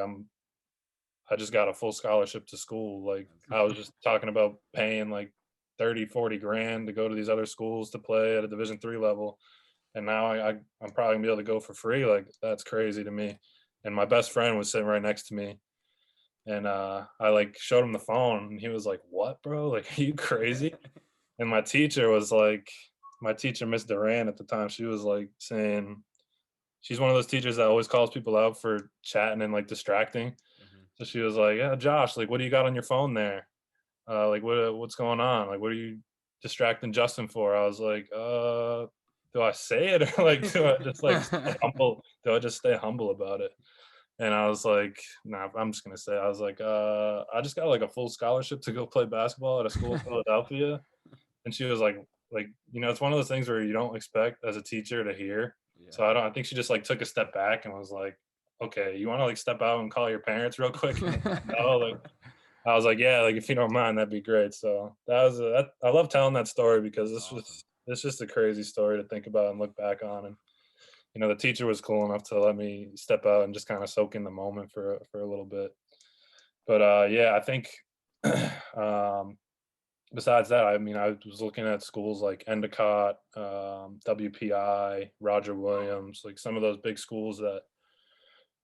I just got a full scholarship to school. Like I was just talking about paying like 30, 40 grand to go to these other schools to play at a Division III level. And now I'm probably gonna be able to go for free. Like that's crazy to me. And my best friend was sitting right next to me. And I like showed him the phone and he was like, "What, bro? Like, are you crazy?" And my teacher, Miss Duran at the time, she was like saying, she's one of those teachers that always calls people out for chatting and like distracting. So she was like, "Yeah, Josh, like, what do you got on your phone there? Like, what's going on? Like, what are you distracting Justin for?" I was like, do I say it or like do I just like stay humble? Do I just stay humble about it? And I was like, "Nah, I'm just gonna say it." I was like, I just got like a full scholarship to go play basketball at a school in Philadelphia." And she was like, you know, it's one of those things where you don't expect as a teacher to hear. Yeah. So I think she just like took a step back and was like, "Okay, you want to like step out and call your parents real quick?" No, like I was like, "Yeah, like if you don't mind, that'd be great." So that was I love telling that story because this was it's just a crazy story to think about and look back on. And the teacher was cool enough to let me step out and just kind of soak in the moment for a little bit. But yeah, I think besides that, I mean, I was looking at schools like Endicott, WPI, Roger Williams, like some of those big schools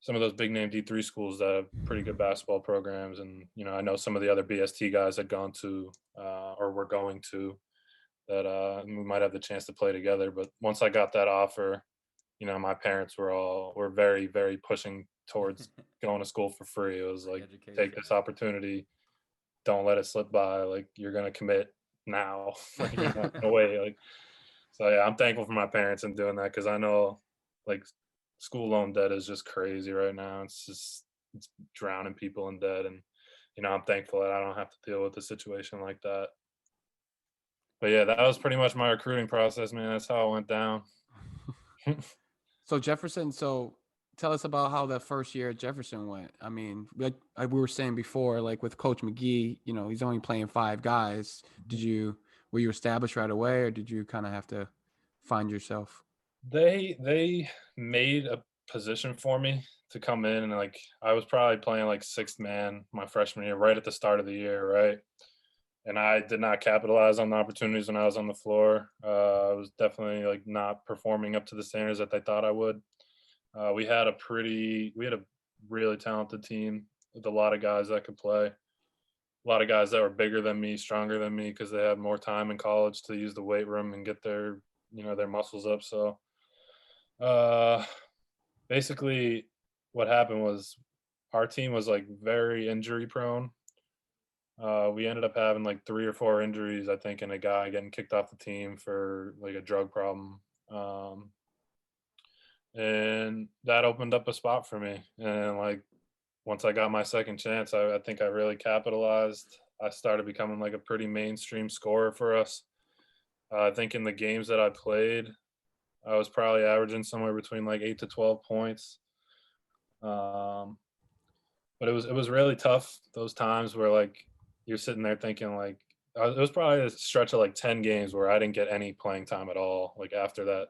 some of those big name D3 schools that have pretty good basketball programs. And, I know some of the other BST guys had gone to or were going to that we might have the chance to play together. But once I got that offer, my parents were very, very pushing towards going to school for free. It was like, take this opportunity. Don't let it slip by. Like, you're going to commit now. Like, you're not going to wait. Like, so yeah, I'm thankful for my parents in doing that, because I know like school loan debt is just crazy right now. It's drowning people in debt, and I'm thankful that I don't have to deal with a situation like that. But yeah, that was pretty much my recruiting process, man. That's how it went down. So Jefferson, tell us about how that first year at Jefferson went. I mean, like we were saying before, like with Coach McGee, he's only playing 5 guys. Were you established right away, or did you kind of have to find yourself? They made a position for me to come in, and like I was probably playing like 6th man my freshman year, right at the start of the year, right? And I did not capitalize on the opportunities when I was on the floor. I was definitely like not performing up to the standards that they thought I would. We had a really talented team with a lot of guys that could play. A lot of guys that were bigger than me, stronger than me, because they had more time in college to use the weight room and get their muscles up. So basically what happened was our team was like very injury prone. We ended up having like 3 or 4 injuries, I think, and a guy getting kicked off the team for like a drug problem. And that opened up a spot for me. And like once I got my second chance, I think I really capitalized. I started becoming like a pretty mainstream scorer for us. I think in the games that I played, I was probably averaging somewhere between like 8 to 12 points. But it was really tough, those times where like you're sitting there thinking like it was probably a stretch of like 10 games where I didn't get any playing time at all. Like after that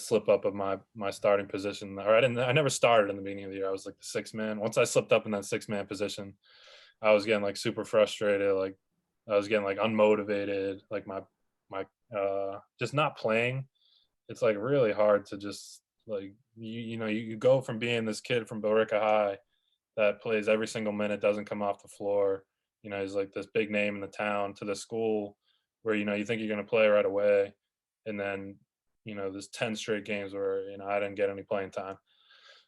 slip up of my starting position, or I never started in the beginning of the year. I was like the 6th man. Once I slipped up in that 6th man position, I was getting like super frustrated. Like I was getting like unmotivated. Like my just not playing. It's like really hard to just like you go from being this kid from Billerica High that plays every single minute, doesn't come off the floor. He's like this big name in the town, to the school where you think you're going to play right away, and then there's 10 straight games where I didn't get any playing time.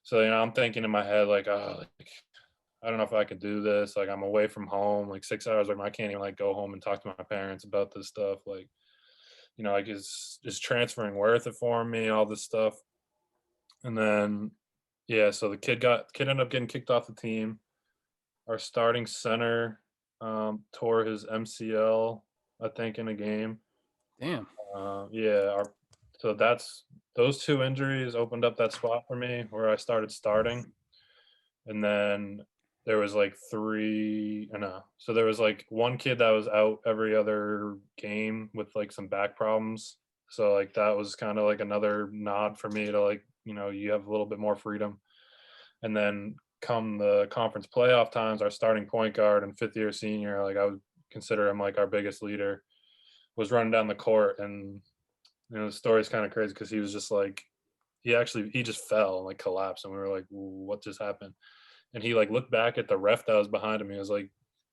So I'm thinking in my head like, oh, like, I don't know if I could do this. Like I'm away from home like 6 hours. Like I can't even like go home and talk to my parents about this stuff. Like like is transferring worth it for me? All this stuff. And then yeah, so the kid ended up getting kicked off the team. Our starting center tore his MCL, I think, in a game. Damn. Yeah, so those 2 injuries opened up that spot for me where I started starting. And then there was like 3, so there was like 1 kid that was out every other game with like some back problems. So like that was kind of like another nod for me to like, you have a little bit more freedom. And then come the conference playoff times, our starting point guard and 5th year senior, like I would consider him like our biggest leader, was running down the court. And the story's kind of crazy because he was just like, he just fell and like collapsed, and we were like, what just happened? And he like looked back at the ref that was behind him. He was like,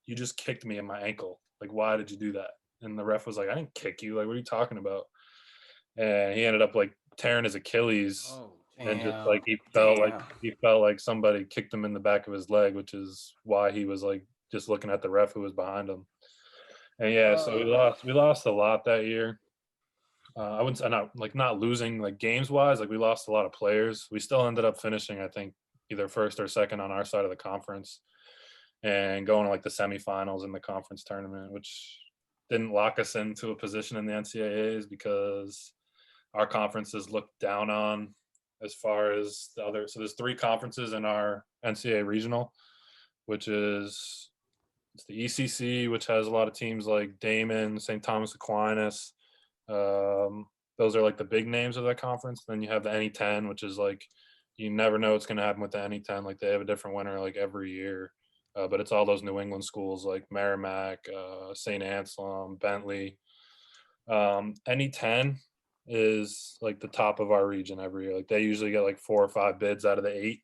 you just kicked me in my ankle. Like, why did you do that? And the ref was like, I didn't kick you. Like, what are you talking about? And he ended up like tearing his Achilles. Oh, And just damn. like he felt like somebody kicked him in the back of his leg, which is why he was like just looking at the ref who was behind him. And yeah, so we lost a lot that year. I wouldn't say not losing like games wise, like we lost a lot of players. We still ended up finishing, I think, either 1st or 2nd on our side of the conference and going to like the semifinals in the conference tournament, which didn't lock us into a position in the NCAAs because our conferences looked down on as far as the other. So there's 3 conferences in our NCAA regional, which is it's the ECC, which has a lot of teams like Damon, St. Thomas Aquinas, Those are like the big names of that conference. Then you have the NE10, which is like you never know what's going to happen with the NE10. Like they have a different winner like every year, but it's all those New England schools like Merrimack, St. Anselm, Bentley. NE10 is like the top of our region every year. Like they usually get like 4 or 5 bids out of the 8.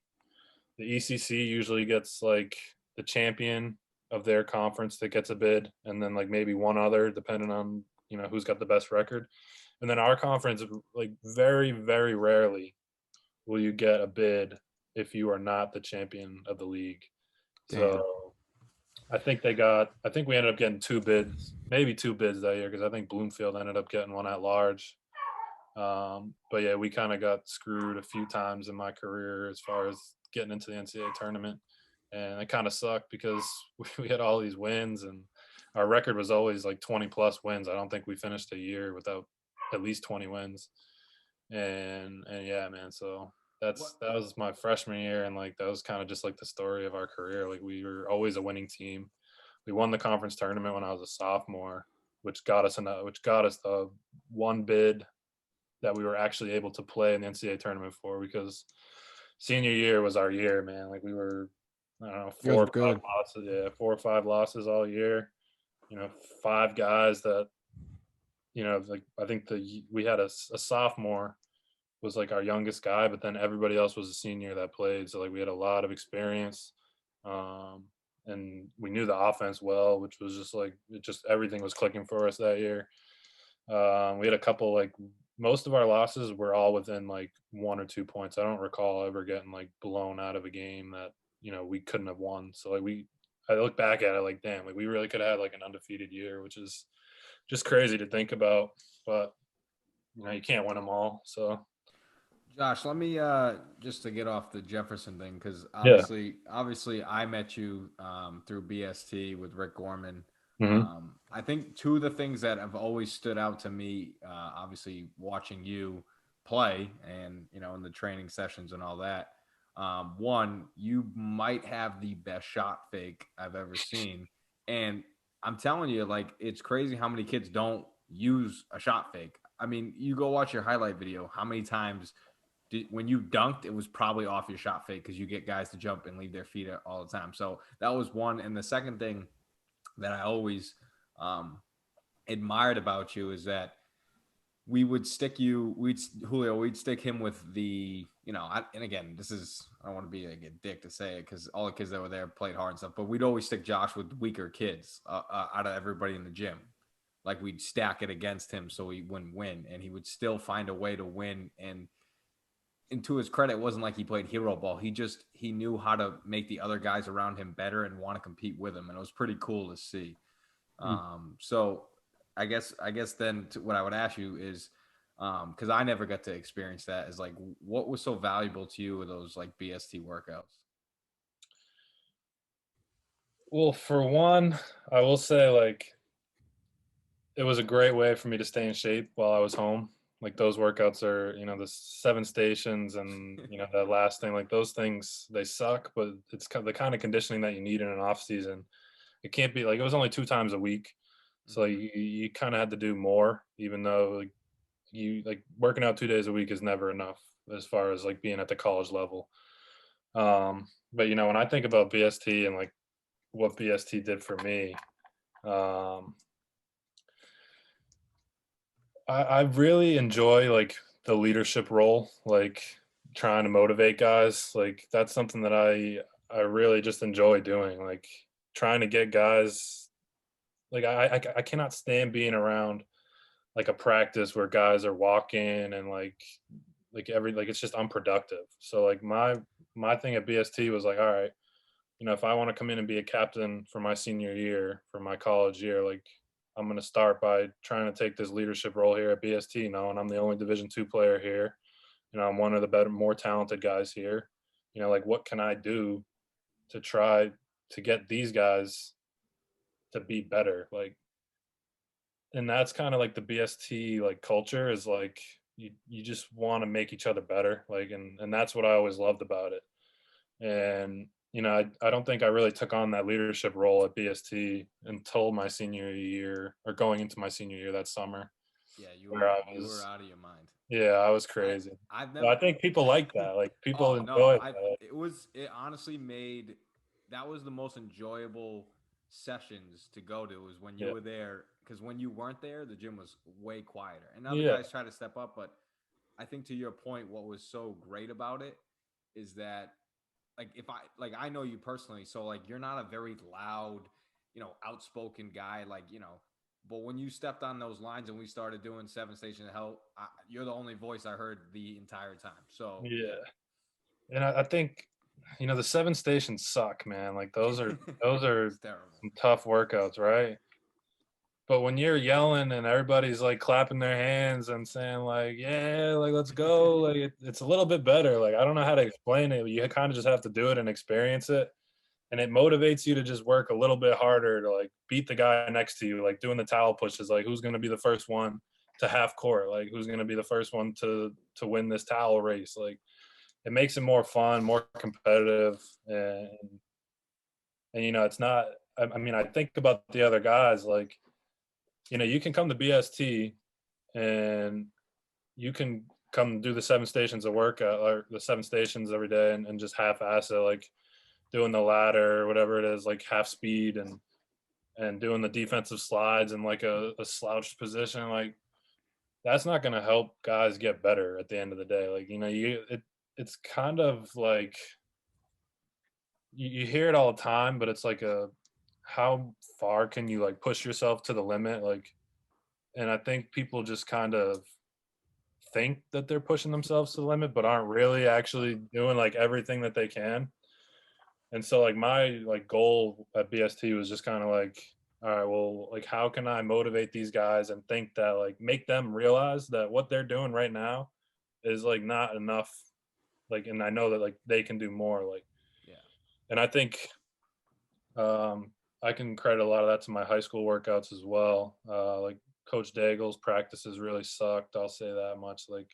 The ECC usually gets like the champion of their conference that gets a bid, and then like maybe one other, depending on who's got the best record. And then our conference, like very, very rarely will you get a bid if you are not the champion of the league. Damn. So I think we ended up getting 2 bids, maybe 2 bids that year, because I think Bloomfield ended up getting one at large. But yeah, we kind of got screwed a few times in my career as far as getting into the NCAA tournament. And it kind of sucked because we had all these wins and our record was always like 20 plus wins. I don't think we finished a year without at least 20 wins. And yeah, man. So that was my freshman year. And like, that was kind of just like the story of our career. Like we were always a winning team. We won the conference tournament when I was a sophomore, which got us the one bid that we were actually able to play in the NCAA tournament for, because senior year was our year, man. Like we were, I don't know, 4 or 5 losses. Yeah, 4 or 5 losses all year. 5 guys that, like I think we had a sophomore was like our youngest guy, but then everybody else was a senior that played. So like we had a lot of experience, and we knew the offense well, which was just everything was clicking for us that year. We had a couple, like most of our losses were all within like 1 or 2 points. I don't recall ever getting like blown out of a game that we couldn't have won. So like I look back at it like, damn, like we really could have had like an undefeated year, which is just crazy to think about. But you can't win them all. So Josh, let me just to get off the Jefferson thing, because yeah. obviously I met you through BST with Rick Gorman. Mm-hmm. I think 2 of the things that have always stood out to me, obviously watching you play and in the training sessions and all that. One, you might have the best shot fake I've ever seen, and I'm telling you, like, it's crazy how many kids don't use a shot fake. I mean, you go watch your highlight video. How many times when you dunked, it was probably off your shot fake, because you get guys to jump and leave their feet all the time. So that was one. And the second thing that I always admired about you is that we'd stick him with the, and again, I don't want to be like a dick to say it, because all the kids that were there played hard and stuff, but we'd always stick Josh with weaker kids out of everybody in the gym. Like we'd stack it against him so he wouldn't win, and he would still find a way to win. And to his credit, it wasn't like he played hero ball. He knew how to make the other guys around him better and want to compete with him. And it was pretty cool to see. So I guess then what I would ask you is, because I never got to experience that, is like, what was so valuable to you with those like BST workouts? Well, for one, I will say like it was a great way for me to stay in shape while I was home. Like those workouts are, the 7 stations and, that last thing, like those things, they suck, but it's the kind of conditioning that you need in an off season. It can't be like, it was only 2 times a week. So you kind of had to do more, even though like working out 2 days a week is never enough as far as like being at the college level. But when I think about BST and like what BST did for me, I really enjoy like the leadership role, like trying to motivate guys. Like that's something that I really just enjoy doing. Like trying to get guys. Like I cannot stand being around like a practice where guys are walking and like it's just unproductive. So like my thing at BST was like, all right, if I want to come in and be a captain for my senior year, for my college year, like I'm going to start by trying to take this leadership role here at BST, and I'm the only Division II player here. I'm one of the better, more talented guys here. Like what can I do to try to get these guys to be better? Like, and that's kind of like the BST like culture is like you just want to make each other better. Like, and that's what I always loved about it. And I don't think I really took on that leadership role at BST until my senior year, or going into my senior year that summer. Yeah, you where I were was, out of your mind. yeah, I was crazy. I've But never. I think people like that. Like people Oh no, enjoy that. it honestly made that was the most enjoyable sessions to go to was when you Yeah. were there because when you weren't there, the gym was way quieter. And other Yeah. guys try to step up, but I think to your point, what was so great about it is that like if I know you personally, so like you're not a very loud, outspoken guy, like but when you stepped on those lines and we started doing seven station of hell, you're the only voice I heard the entire time. So Yeah. And I think, the 7 stations suck, man. Like those are it's terrible. some tough workouts, right? But when you're yelling and everybody's like clapping their hands and saying like, "Yeah, like let's go," like it's a little bit better. Like I don't know how to explain it. But you kind of just have to do it and experience it, and it motivates you to just work a little bit harder to like beat the guy next to you, like doing the towel pushes. Like who's going to be the first one to half court? Like who's going to be the first one to win this towel race? Like it makes it more fun, more competitive, and it's not. I mean, I think about the other guys like you can come to BST and you can come do the 7 stations of workout or the 7 stations every day and just half-ass it, like doing the ladder or whatever it is, like half speed and doing the defensive slides in like a slouched position. Like that's not going to help guys get better at the end of the day. Like it's kind of like you hear it all the time, but it's like how far can you like push yourself to the limit, like, and I think people just kind of think that they're pushing themselves to the limit, but aren't really actually doing like everything that they can. And so like my like goal at BST was just kind of like, all right, well, like how can I motivate these guys and think that like make them realize that what they're doing right now is like not enough. Like, and I know that like they can do more. Like, Yeah. and I think I can credit a lot of that to my high school workouts as well. Like Coach Daigle's practices really sucked. I'll say that much. Like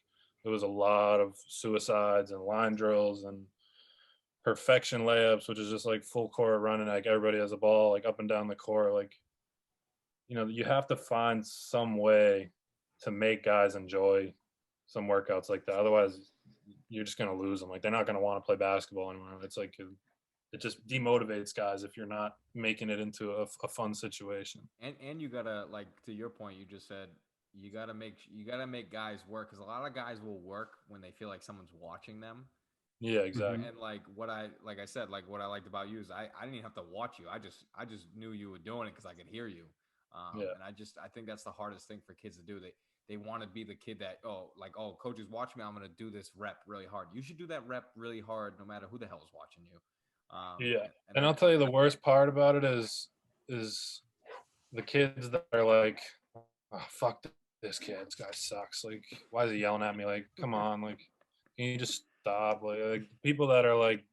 there was a lot of suicides and line drills and perfection layups, which is just like full court running. Like everybody has a ball like up and down the court. Like, you have to find some way to make guys enjoy some workouts like that. Otherwise, you're just going to lose them. Like they're not going to want to play basketball anymore. It's like it just demotivates guys if you're not making it into a fun situation. And you gotta, like, to your point, you just said you gotta make guys work because a lot of guys will work when they feel like someone's watching them. Yeah, Mhm. exactly. And like I said, like what I liked about you is I didn't even have to watch you. I just knew you were doing it because I could hear you. Yeah, And I think that's the hardest thing for kids to do. They want to be the kid that, coaches watch me, I'm gonna do this rep really hard. You should do that rep really hard no matter who the hell is watching you. yeah. And And I I'll tell you the worst part about it is the kids that are like, oh, fuck this kid. This guy sucks. Like, why is he yelling at me? Like, come on. Like, can you just stop? Like people that are like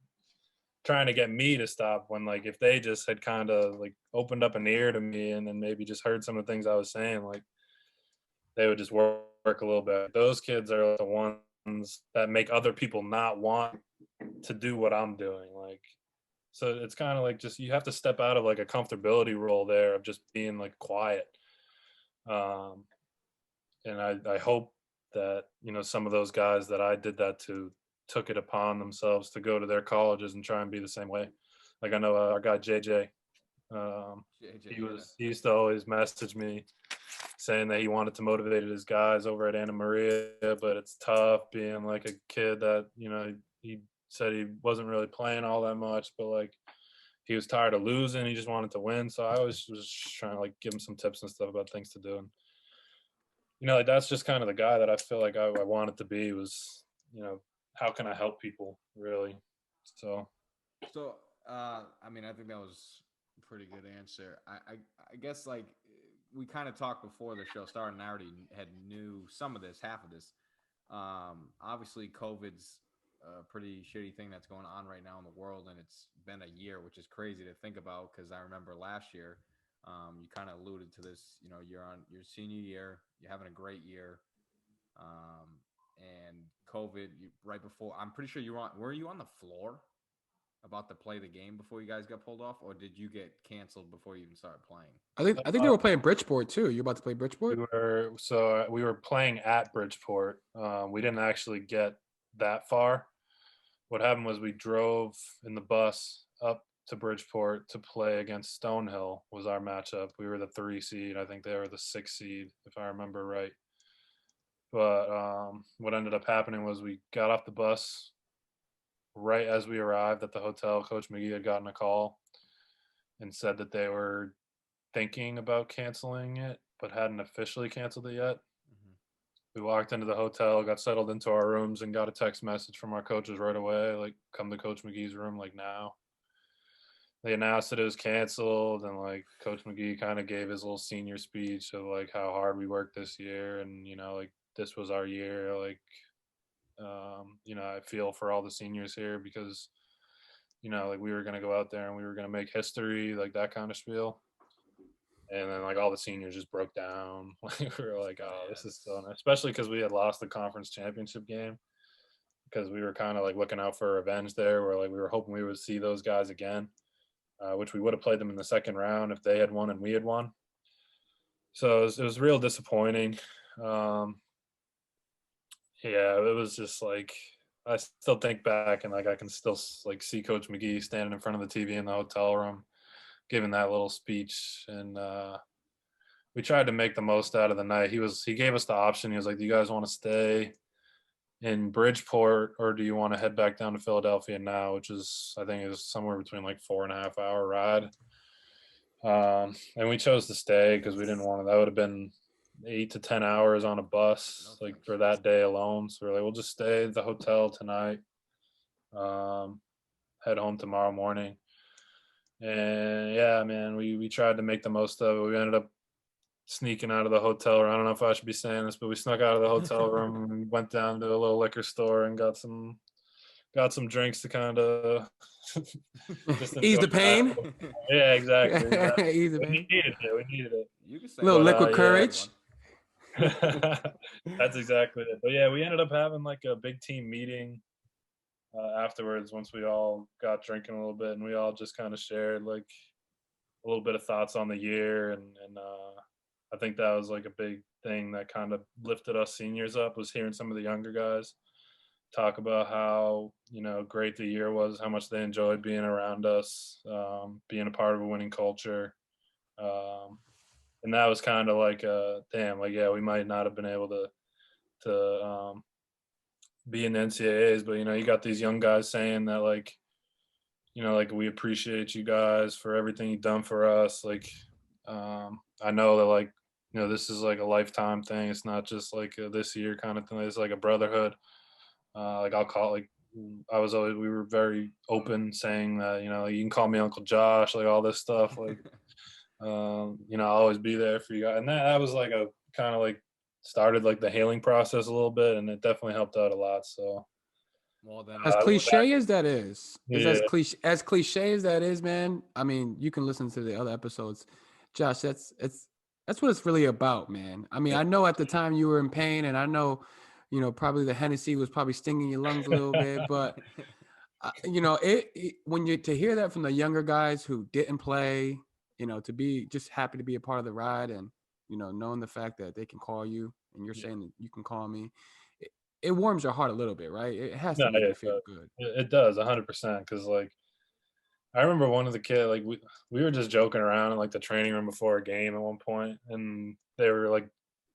trying to get me to stop when like if they just had kind of like opened up an ear to me and then maybe just heard some of the things I was saying, like they would just work a little bit. Those kids are the ones that make other people not want to do what I'm doing. Like, so it's kind of like just you have to step out of like a comfortability role there of just being like quiet. Um, and I hope that some of those guys that I did that to took it upon themselves to go to their colleges and try and be the same way. Like I know our guy JJ, JJ, he used to always message me saying that he wanted to motivate his guys over at Anna Maria, but it's tough being like a kid that he said he wasn't really playing all that much, but like he was tired of losing. He just wanted to win. So I always was trying to like give him some tips and stuff about things to do. And like that's just kind of the guy that I feel like I wanted to be was, how can I help people really? So So, I mean, I think that was a pretty good answer. I guess like we kind of talked before the show started, and I already had knew some of this, half of this. Obviously, COVID's a pretty shitty thing that's going on right now in the world, and it's been a year, which is crazy to think about because I remember last year, you kind of alluded to this. You're on your senior year, you're having a great year, and COVID right before. I'm pretty sure you were on. Were you on the floor? about to play the game before you guys got pulled off, or did you get canceled before you even started playing? I think they were playing Bridgeport too. You're about to play Bridgeport? We were playing at Bridgeport. We didn't actually get that far. What happened was we drove in the bus up to Bridgeport to play against Stonehill was our matchup. We were the 3 seed. I think they were the 6 seed, if I remember right. But what ended up happening was we got off the bus right as we arrived at the hotel. Coach McGee had gotten a call and said that they were thinking about canceling it, but hadn't officially canceled it yet. We walked into the hotel, got settled into our rooms, and got a text message from our coaches right away, like, come to Coach McGee's room, like, now. They announced that it was canceled, and, like, Coach McGee kind of gave his little senior speech of, like, how hard we worked this year, and, you know, like, this was our year. Like, you know, I feel for all the seniors here because, you know, like, we were going to go out there and we were going to make history, like, that kind of spiel. And then, like, all the seniors just broke down. We were like, oh, this is so nice. Especially because we had lost the conference championship game, because we were kind of, like, looking out for revenge there, where, like, we were hoping we would see those guys again, which we would have played them in the second round if they had won and we had won. So it was real disappointing. Yeah, it was just, like, I still think back and, like, I can still, like, see Coach McGee standing in front of the TV in the hotel room giving that little speech. And we tried to make the most out of the night. He gave us the option. He was like, do you guys want to stay in Bridgeport or do you want to head back down to Philadelphia now, which is, I think, is somewhere between like 4.5 hour ride. And we chose to stay because we didn't want to. That would have been 8 to 10 hours on a bus, like, for that day alone. So we're like, we'll just stay at the hotel tonight, head home tomorrow morning. And yeah, man, we tried to make the most of it. We ended up sneaking out of the hotel room. I don't know if I should be saying this, but we snuck out of the hotel room and went down to a little liquor store and got some drinks to kind of just Ease the pain. Yeah, exactly. Ease the We pain. needed it. You can say Little liquid yeah. courage. That's exactly it. But yeah, we ended up having like a big team meeting afterwards once we all got drinking a little bit, and we all just kind of shared like a little bit of thoughts on the year, and I think that was like a big thing that kind of lifted us seniors up, was hearing some of the younger guys talk about how, you know, great the year was, how much they enjoyed being around us, being a part of a winning culture. And that was kind of like, damn, like, yeah, we might not have been able to be in the NCAAs, but, you know, you got these young guys saying that, like, you know, like, we appreciate you guys for everything you've done for us. Like, I know that, like, you know, this is like a lifetime thing. It's not just like a this year kind of thing. It's like a brotherhood. Like, I'll call, like, we were very open saying that, you know, you can call me Uncle Josh, like, all this stuff. Like, you know, I'll always be there for you guys. And that was like a kind of like started like the healing process a little bit, and it definitely helped out a lot. So, well, then As cliche as that is, Yeah. as cliche as that is, man. I mean, you can listen to the other episodes, Josh. That's what it's really about, man. I mean, I know at the time you were in pain, and I know, you know, probably the Hennessy was probably stinging your lungs a little bit, but you know, when you to hear that from the younger guys who didn't play, you know, to be just happy to be a part of the ride, and, you know, knowing the fact that they can call you and you're saying that you can call me, it warms your heart a little bit, right? It has to No, make yeah, you feel good. it does 100%. Because, like, I remember one of the kids, like, we were just joking around in like the training room before a game at one point, and they were like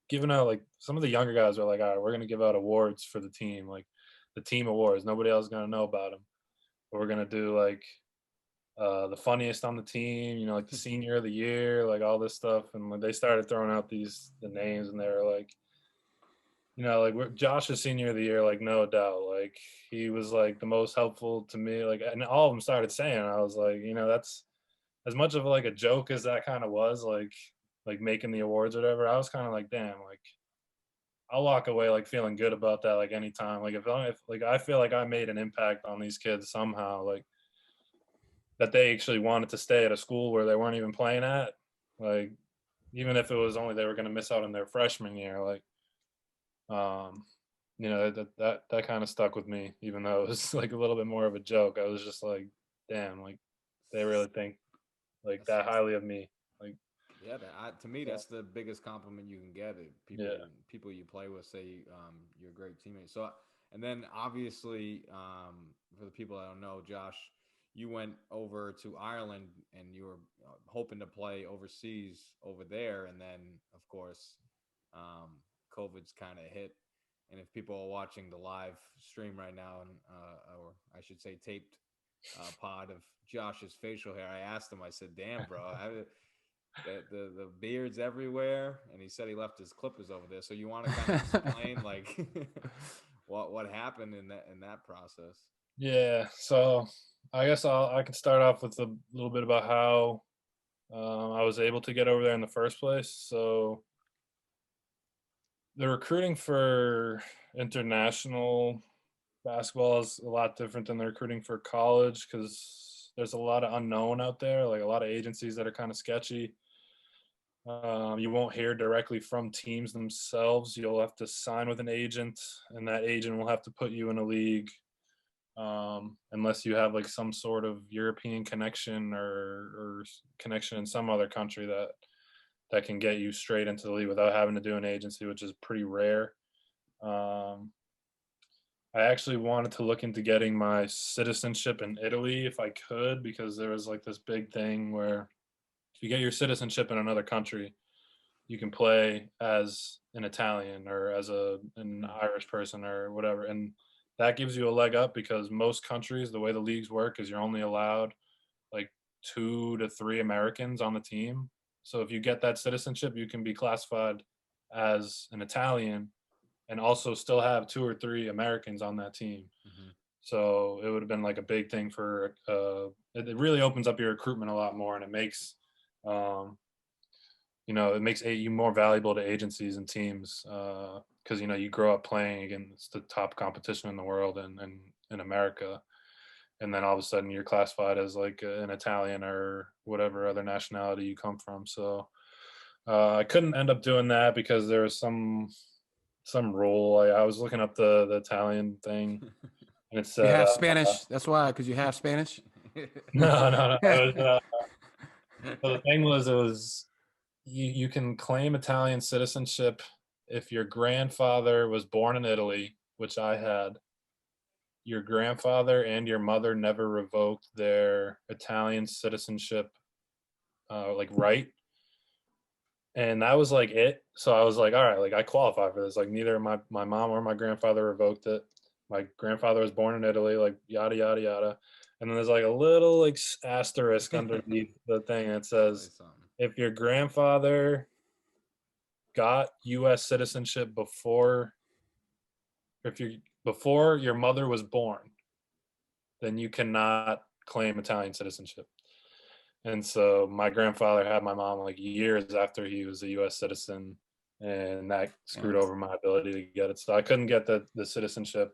giving out, like, some of the younger guys were like, all right, we're gonna give out awards for the team, like the team awards. Nobody else is gonna know about them, but we're gonna do like the funniest on the team, you know, like the senior of the year, like all this stuff. And when they started throwing out the names, and they were like, you know, like, Josh's senior of the year, like, no doubt, like, he was like the most helpful to me, like, and all of them started saying, I was like, you know, that's as much of like a joke as that kind of was, like making the awards or whatever. I was kind of like, damn, like, I'll walk away like feeling good about that, like, anytime, like, if like, I feel like I made an impact on these kids somehow, like, that they actually wanted to stay at a school where they weren't even playing at, like, even if it was only they were going to miss out on their freshman year, like, you know, that kind of stuck with me, even though it was like a little bit more of a joke. I was just like, damn, like they really think like that highly of me. Like, Yeah, to me, that's the biggest compliment you can get. People you play with say you're a great teammate. So, and then obviously, for the people that don't know, Josh, you went over to Ireland and you were hoping to play overseas over there, and then of course, COVID's kind of hit. And if people are watching the live stream right now, and or I should say taped pod of Josh's facial hair, I asked him. I said, "Damn, bro, the beard's everywhere," and he said he left his clippers over there. So you want to kind of explain like what happened in that process? yeah. So I guess I can start off with a little bit about how I was able to get over there in the first place. So the recruiting for international basketball is a lot different than the recruiting for college because there's a lot of unknown out there, like a lot of agencies that are kind of sketchy. You won't hear directly from teams themselves. You'll have to sign with an agent, and that agent will have to put you in a league unless you have like some sort of European connection or connection in some other country that can get you straight into the league without having to do an agency, which is pretty rare. I actually wanted to look into getting my citizenship in Italy if I could, because there was like this big thing where if you get your citizenship in another country, you can play as an Italian or as an Irish person or whatever. And that gives you a leg up because most countries, the way the leagues work is you're only allowed like 2 to 3 Americans on the team. So if you get that citizenship, you can be classified as an Italian and also still have 2 or 3 Americans on that team. Mm-hmm. So it would have been like a big thing for it really opens up your recruitment a lot more, and it makes it makes you more valuable to agencies and teams because you grow up playing against the top competition in the world and in America, and then all of a sudden you're classified as like an Italian or whatever other nationality you come from. So I couldn't end up doing that because there was some rule. I was looking up the Italian thing, and it said You have Spanish. That's why, because you have Spanish. no. It was, so the thing was, it was you can claim Italian citizenship if your grandfather was born in Italy, which I had. Your grandfather and your mother never revoked their Italian citizenship, right. And that was like it. So I was like, all right, like I qualify for this. Like neither my mom or my grandfather revoked it. My grandfather was born in Italy, like yada, yada, yada. And then there's like a little like asterisk underneath the thing. And it says, if your grandfather got U.S. citizenship before your mother was born, then you cannot claim Italian citizenship. And so my grandfather had my mom like years after he was a U.S. citizen, and that screwed over my ability to get it. So I couldn't get the citizenship,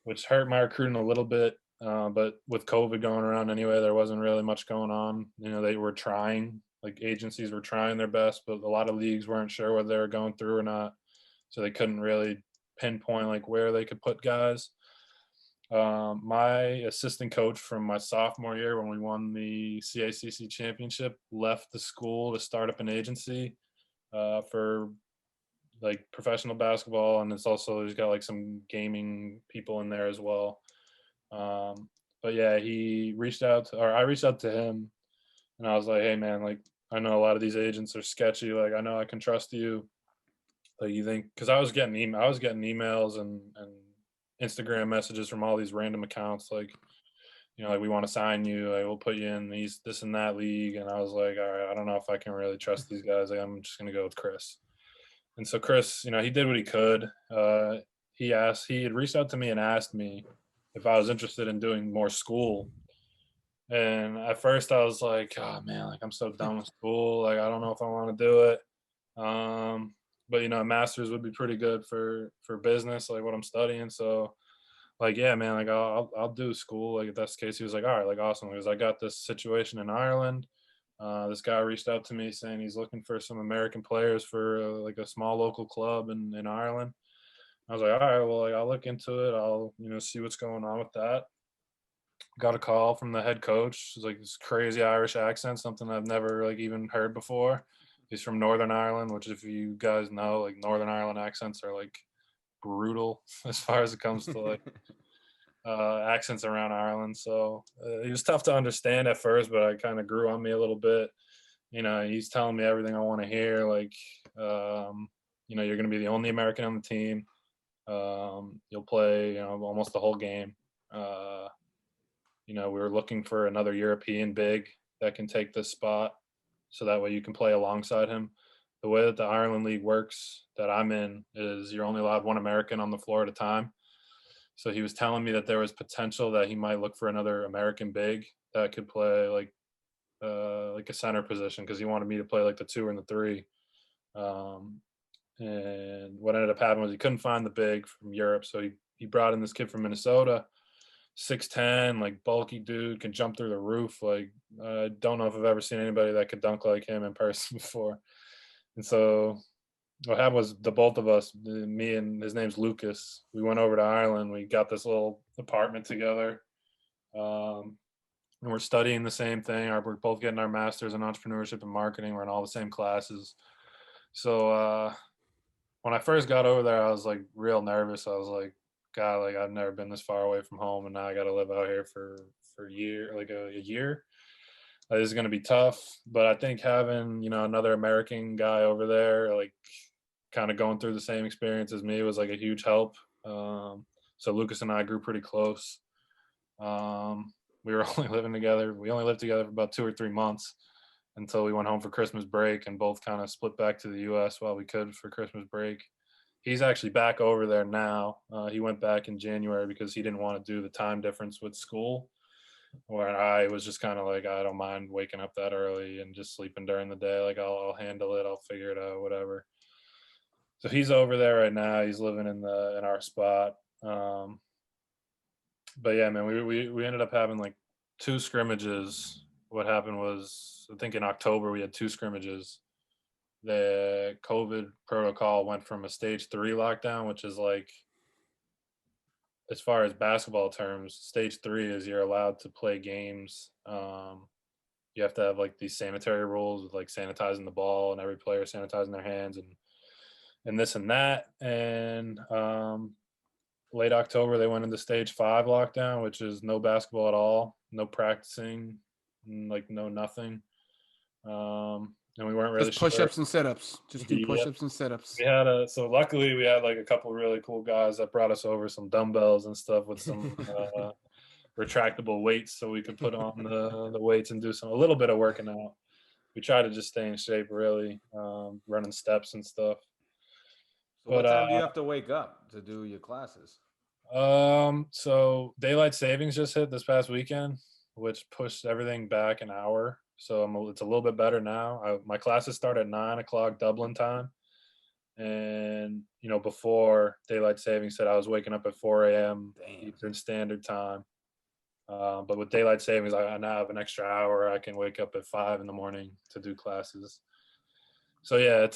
which hurt my recruiting a little bit. But with COVID going around anyway, there wasn't really much going on. They were trying, like agencies were trying their best, but a lot of leagues weren't sure whether they were going through or not. So they couldn't really pinpoint like where they could put guys. My assistant coach from my sophomore year when we won the CACC championship left the school to start up an agency for like professional basketball, and he's got like some gaming people in there as well. But yeah, I reached out to him, and I was like, hey man, like I know a lot of these agents are sketchy. Like I know I can trust you. Like you think, because I was getting emails and Instagram messages from all these random accounts, like like we want to sign you, like we'll put you in this and that league, and I was like, all right, I don't know if I can really trust these guys. Like, I'm just gonna go with Chris. And so Chris, he did what he could. He had reached out to me and asked me if I was interested in doing more school. And at first I was like, oh man, like I'm so done with school. Like I don't know if I want to do it. But a master's would be pretty good for business, like what I'm studying. So like, yeah, man, like I'll do school. Like if that's the case, he was like, all right, like awesome. Because I got this situation in Ireland. This guy reached out to me saying he's looking for some American players for like a small local club in Ireland. I was like, all right, well, like I'll look into it. I'll see what's going on with that. got a call from the head coach. It's like this crazy Irish accent, something I've never like even heard before. He's from Northern Ireland, which if you guys know, like Northern Ireland accents are like brutal as far as it comes to like accents around Ireland. So it was tough to understand at first, but I kind of grew on me a little bit. He's telling me everything I want to hear. Like, you're going to be the only American on the team. You'll play, almost the whole game. We were looking for another European big that can take this spot, so that way you can play alongside him. The way that the Ireland League works that I'm in is you're only allowed one American on the floor at a time. So he was telling me that there was potential that he might look for another American big that could play like a center position, because he wanted me to play like the 2 and the 3. And what ended up happening was he couldn't find the big from Europe, so he brought in this kid from Minnesota, 6'10", like bulky dude, can jump through the roof. Like I don't know if I've ever seen anybody that could dunk like him in person before. And so what happened was the both of us, me and his name's Lucas, we went over to Ireland. We got this little apartment together, and we're studying the same thing. We're both getting our masters in entrepreneurship and marketing. We're in all the same classes. So when I first got over there, I was like real nervous. I was like, God, like I've never been this far away from home, and now I got to live out here for a year, like a year. This is going to be tough, but I think having another American guy over there, like kind of going through the same experience as me, was like a huge help. So Lucas and I grew pretty close. We were only living together. We only lived together for about 2 or 3 months until we went home for Christmas break, and both kind of split back to the U.S. while we could for Christmas break. He's actually back over there now. He went back in January because he didn't want to do the time difference with school, where I was just kind of like, I don't mind waking up that early and just sleeping during the day. Like I'll handle it. I'll figure it out, whatever. So he's over there right now. He's living in our spot. But yeah, man, we ended up having like 2 scrimmages. What happened was, I think in October we had 2 scrimmages. The COVID protocol went from a stage 3 lockdown, which is like, as far as basketball terms, stage 3 is you're allowed to play games. You have to have like these sanitary rules with like sanitizing the ball and every player sanitizing their hands and this and that. And late October, they went into stage 5 lockdown, which is no basketball at all, no practicing, like no nothing. And we weren't really just push-ups and sit-ups. Just do push-ups and sit-ups. We had so luckily we had like a couple really cool guys that brought us over some dumbbells and stuff with some retractable weights, so we could put on the weights and do a little bit of working out. We try to just stay in shape, really, running steps and stuff. So what time do you have to wake up to do your classes? So daylight savings just hit this past weekend, which pushed everything back an hour. So it's a little bit better now. My classes start at 9 o'clock Dublin time. And, before daylight savings said I was waking up at 4 a.m. Eastern Standard Time. But with daylight savings, I now have an extra hour. I can wake up at 5 in the morning to do classes. So yeah,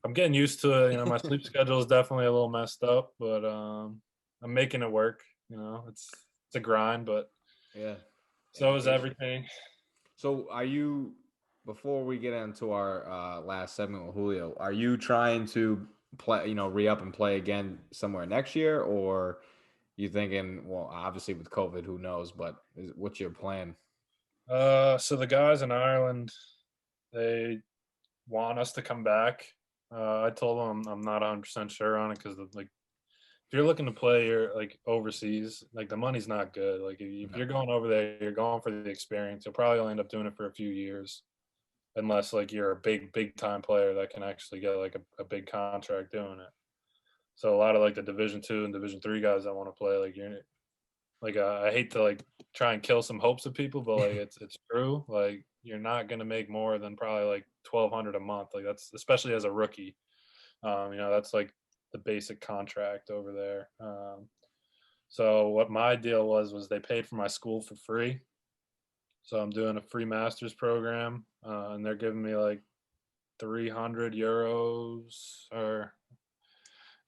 I'm getting used to it. My sleep schedule is definitely a little messed up, but I'm making it work. It's a grind, but yeah. So is everything. So are you, before we get into our last segment with Julio, are you trying to play, re-up and play again somewhere next year, or you thinking, well, obviously with COVID, who knows, but what's your plan? So the guys in Ireland, they want us to come back. I told them I'm not 100% sure on it, because like if you're looking to play, you're like overseas, like the money's not good. Like if you're going over there, you're going for the experience. You'll probably only end up doing it for a few years, unless like you're a big time player that can actually get like a big contract doing it. So a lot of like the Division 2 and Division 3 guys that want to play, like you're like I hate to like try and kill some hopes of people, but like it's true. Like you're not gonna make more than probably like $1,200 a month. Like that's, especially as a rookie. That's like the basic contract over there. So what my deal was they paid for my school for free. So I'm doing a free master's program, and they're giving me like 300 euros, or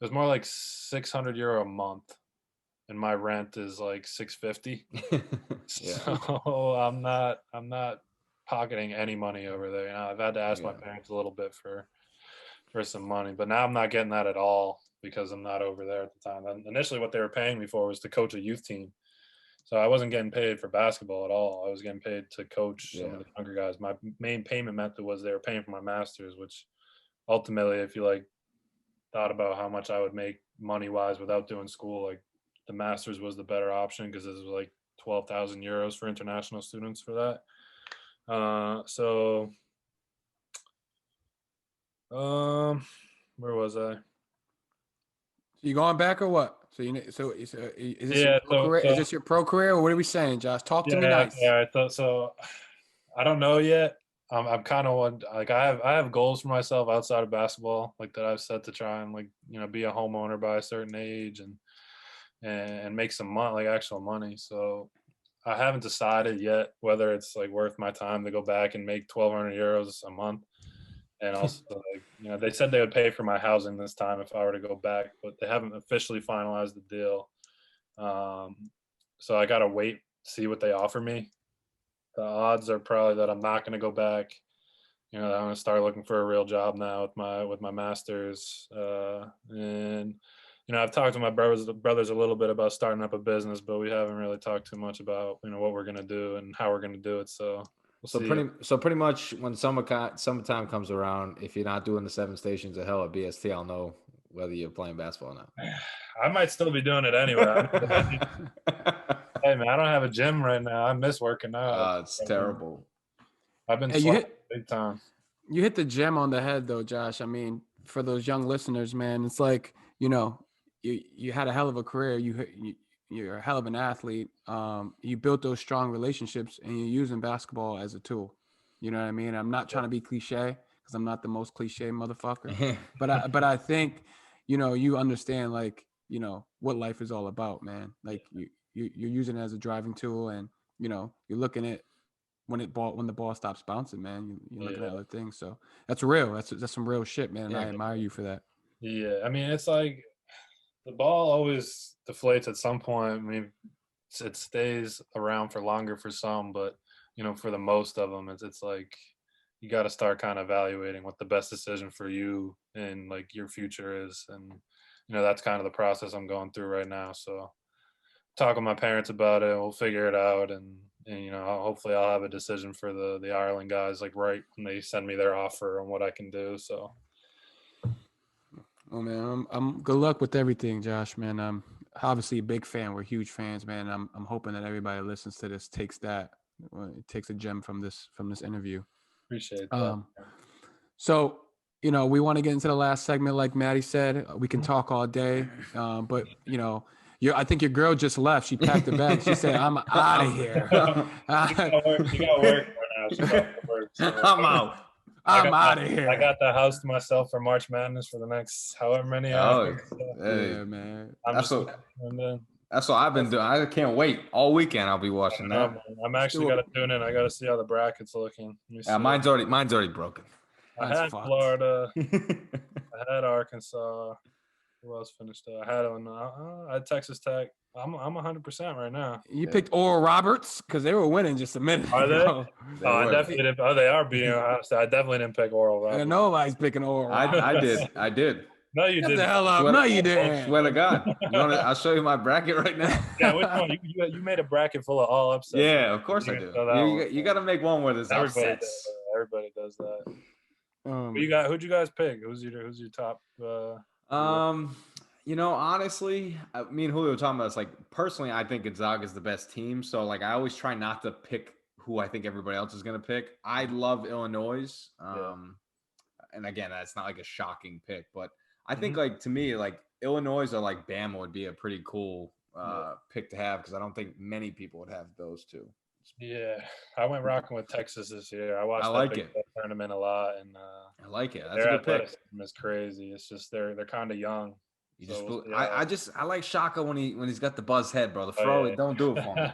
it was more like 600 euro a month. and my rent is like $650. Yeah. So I'm not pocketing any money over there. You know, I've had to ask my Yeah. parents a little bit for some money, but now I'm not getting that at all because I'm not over there at the time. And initially, what they were paying me for was to coach a youth team. So I wasn't getting paid for basketball at all. I was getting paid to coach some of the younger guys. My main payment method was they were paying for my masters, which ultimately, if you like thought about how much I would make money wise without doing school, like the masters was the better option because it was like 12,000 euros for international students for that. Where was I? You going back or what? So is this Yeah, your pro career? Is this your pro career, or what are we saying, Josh? Talk to me nice. Yeah. So I don't know yet. I'm kind of like I have goals for myself outside of basketball, like that I've set to try and like be a homeowner by a certain age and make some money, like actual money. So I haven't decided yet whether it's like worth my time to go back and make 1,200 euros a month. And also, like, they said they would pay for my housing this time if I were to go back, but they haven't officially finalized the deal. So I got to wait, see what they offer me. The odds are probably that I'm not going to go back. I'm going to start looking for a real job now with my masters. And I've talked to my brothers a little bit about starting up a business, but we haven't really talked too much about what we're going to do and how we're going to do it. So pretty much when summertime comes around, if you're not doing the 7 stations of hell at BST, I'll know whether you're playing basketball or not. I might still be doing it anyway. Hey man, I don't have a gym right now. I miss working out. It's terrible. I've been big time. You hit the gem on the head though, Josh. I mean, for those young listeners, man, it's like, you had a hell of a career. You're a hell of an athlete. You built those strong relationships and you're using basketball as a tool. You know what I mean? I'm not trying to be cliche because I'm not the most cliche motherfucker, but I think, you understand like, what life is all about, man. Like you're using it as a driving tool and, you're looking at when the ball stops bouncing, man, you're looking at other things. So that's real. That's some real shit, man. And I admire you for that. Yeah. I mean, it's like the ball always deflates at some point. I mean, it stays around for longer for some, but for the most of them, it's like you got to start kind of evaluating what the best decision for you and like your future is, and that's kind of the process I'm going through right now. So talk with my parents about it, we'll figure it out, and hopefully I'll have a decision for the Ireland guys like right when they send me their offer on what I can do. So. Oh man, I'm good luck with everything, Josh, man. I'm obviously a big fan. We're huge fans, man. I'm hoping that everybody that listens to this takes a gem from this interview. Appreciate that. So, we want to get into the last segment. Like Maddie said, we can talk all day. But I think your girl just left. She packed the bag. She said, "I'm out of here." You got work right now. She's off to work, so. I'm out. I'm out of here. I got the house to myself for March Madness for the next however many hours. Yeah, man. That's what I've been doing. I can't wait. All weekend I'll be watching that. I'm actually got to tune in. I got to see how the bracket's looking. Yeah, mine's already broken. I had Florida. I had Arkansas. Who else finished? I had Texas Tech. I'm 100% right now. You picked Oral Roberts because they were winning just a minute. Are they? I definitely didn't. Oh, they are beating. I definitely didn't pick Oral Roberts. Nobody's picking Oral Roberts. I did. No, you didn't. Get the hell up. No, you didn't. Swear to God. I'll show you my bracket right now. Yeah, which one? You made a bracket full of all upsets. Yeah, of course I do. You got to make one where there's upsets. Everybody does that. Who'd you guys pick? Who's your top? Honestly, me and Julio were talking about this. Like, personally, I think Gonzaga is the best team. So, like, I always try not to pick who I think everybody else is going to pick. I love Illinois. And again, that's not like a shocking pick, but I think, like, to me, like, Illinois or like Bama would be a pretty cool pick to have because I don't think many people would have those two. Yeah, I went rocking with Texas this year. I watched that tournament a lot, and I like it. That's a good pick. It's crazy. It's just they're kind of young. I like Shaka when he's got the buzz head, bro. The fro, don't do it for me.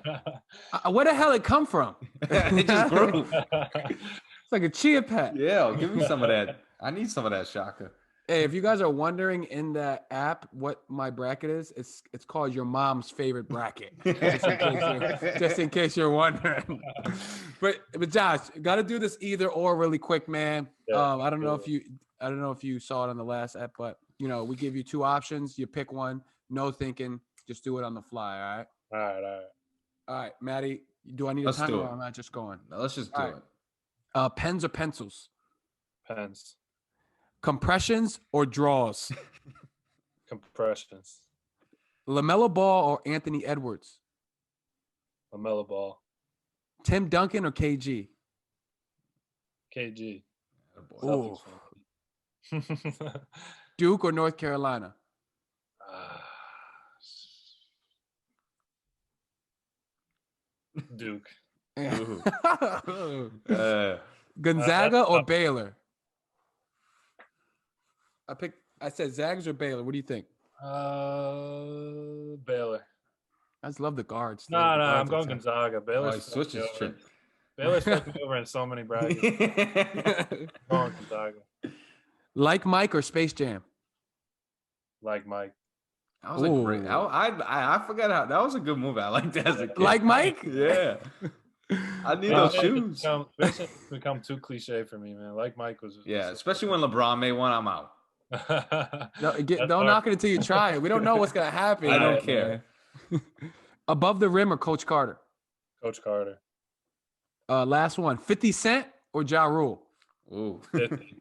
Where the hell it come from? It just grew. It's like a chia pet. Yeah, give me some of that. I need some of that Shaka. Hey, if you guys are wondering in the app what my bracket is, it's called your mom's favorite bracket. Just in case you're wondering. But Josh, got to do this either or really quick, man. Yeah, I don't know if you saw it on the last app, but we give you two options. You pick one. No thinking. Just do it on the fly. All right. All right, Maddie. Do I need a timer or am I just going? No, let's just do it. Pens or pencils? Pens. Compressions or draws? Compressions. LaMelo Ball or Anthony Edwards? LaMelo Ball. Tim Duncan or KG? KG. Ooh. Duke or North Carolina? Duke. Gonzaga or Baylor? I said Zags or Baylor. What do you think? Baylor. I just love the guards. No, I'm going Gonzaga. Baylor switches trip. Baylor's fucking over in so many brackets. Going Gonzaga. Like Mike or Space Jam? Like Mike. That was a great. I forgot how that was a good movie. I liked that as a kid. Like Mike? Yeah. I need those shoes. It's become too cliche for me, man. Like Mike was. Yeah, especially when LeBron made one, I'm out. Don't knock it until you try it. We don't know what's gonna happen. I don't care. Above the rim or Coach Carter? Coach Carter. Last one. 50 Cent or Ja Rule? Ooh. 50.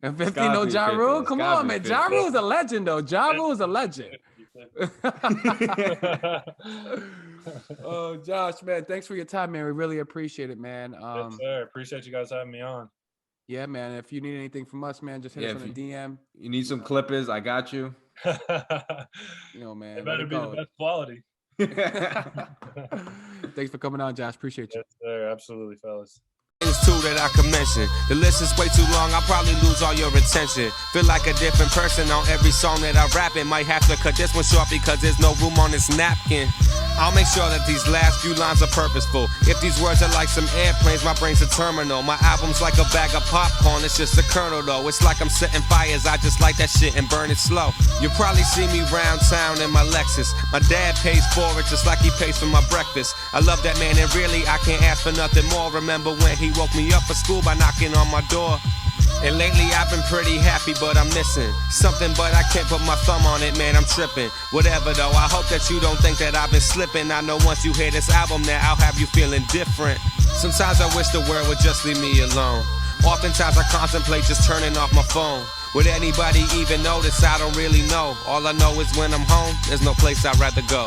And 50 no Ja Rule? Come on, man. 50. Ja Rule's a legend, though. Ja Rule's a legend. Oh, Josh, man, thanks for your time, man. We really appreciate it, man. Yes, sir. Appreciate you guys having me on. Yeah, man. If you need anything from us, man, just hit us on a DM. You need some clippers, I got you. Man. It better be the best quality. Thanks for coming on, Josh. Appreciate you. Yes, sir. Absolutely, fellas. Things too that I can mention. The list is way too long, I'll probably lose all your attention. Feel like a different person on every song that I rap in. Might have to cut this one short because there's no room on this napkin. I'll make sure that these last few lines are purposeful. If these words are like some airplanes, my brain's a terminal. My album's like a bag of popcorn, it's just a kernel though. It's like I'm setting fires, I just light that shit and burn it slow. You'll probably see me round town in my Lexus. My dad pays for it just like he pays for my breakfast. I love that man and really I can't ask for nothing more. Remember when he woke me up for school by knocking on my door? And lately I've been pretty happy, but I'm missing something, but I can't put my thumb on it, man, I'm tripping. Whatever though, I hope that you don't think that I've been slipping. I know once you hear this album that I'll have you feeling different. Sometimes I wish the world would just leave me alone. Oftentimes I contemplate just turning off my phone. Would anybody even notice? I don't really know. All I know is when I'm home, there's no place I'd rather go.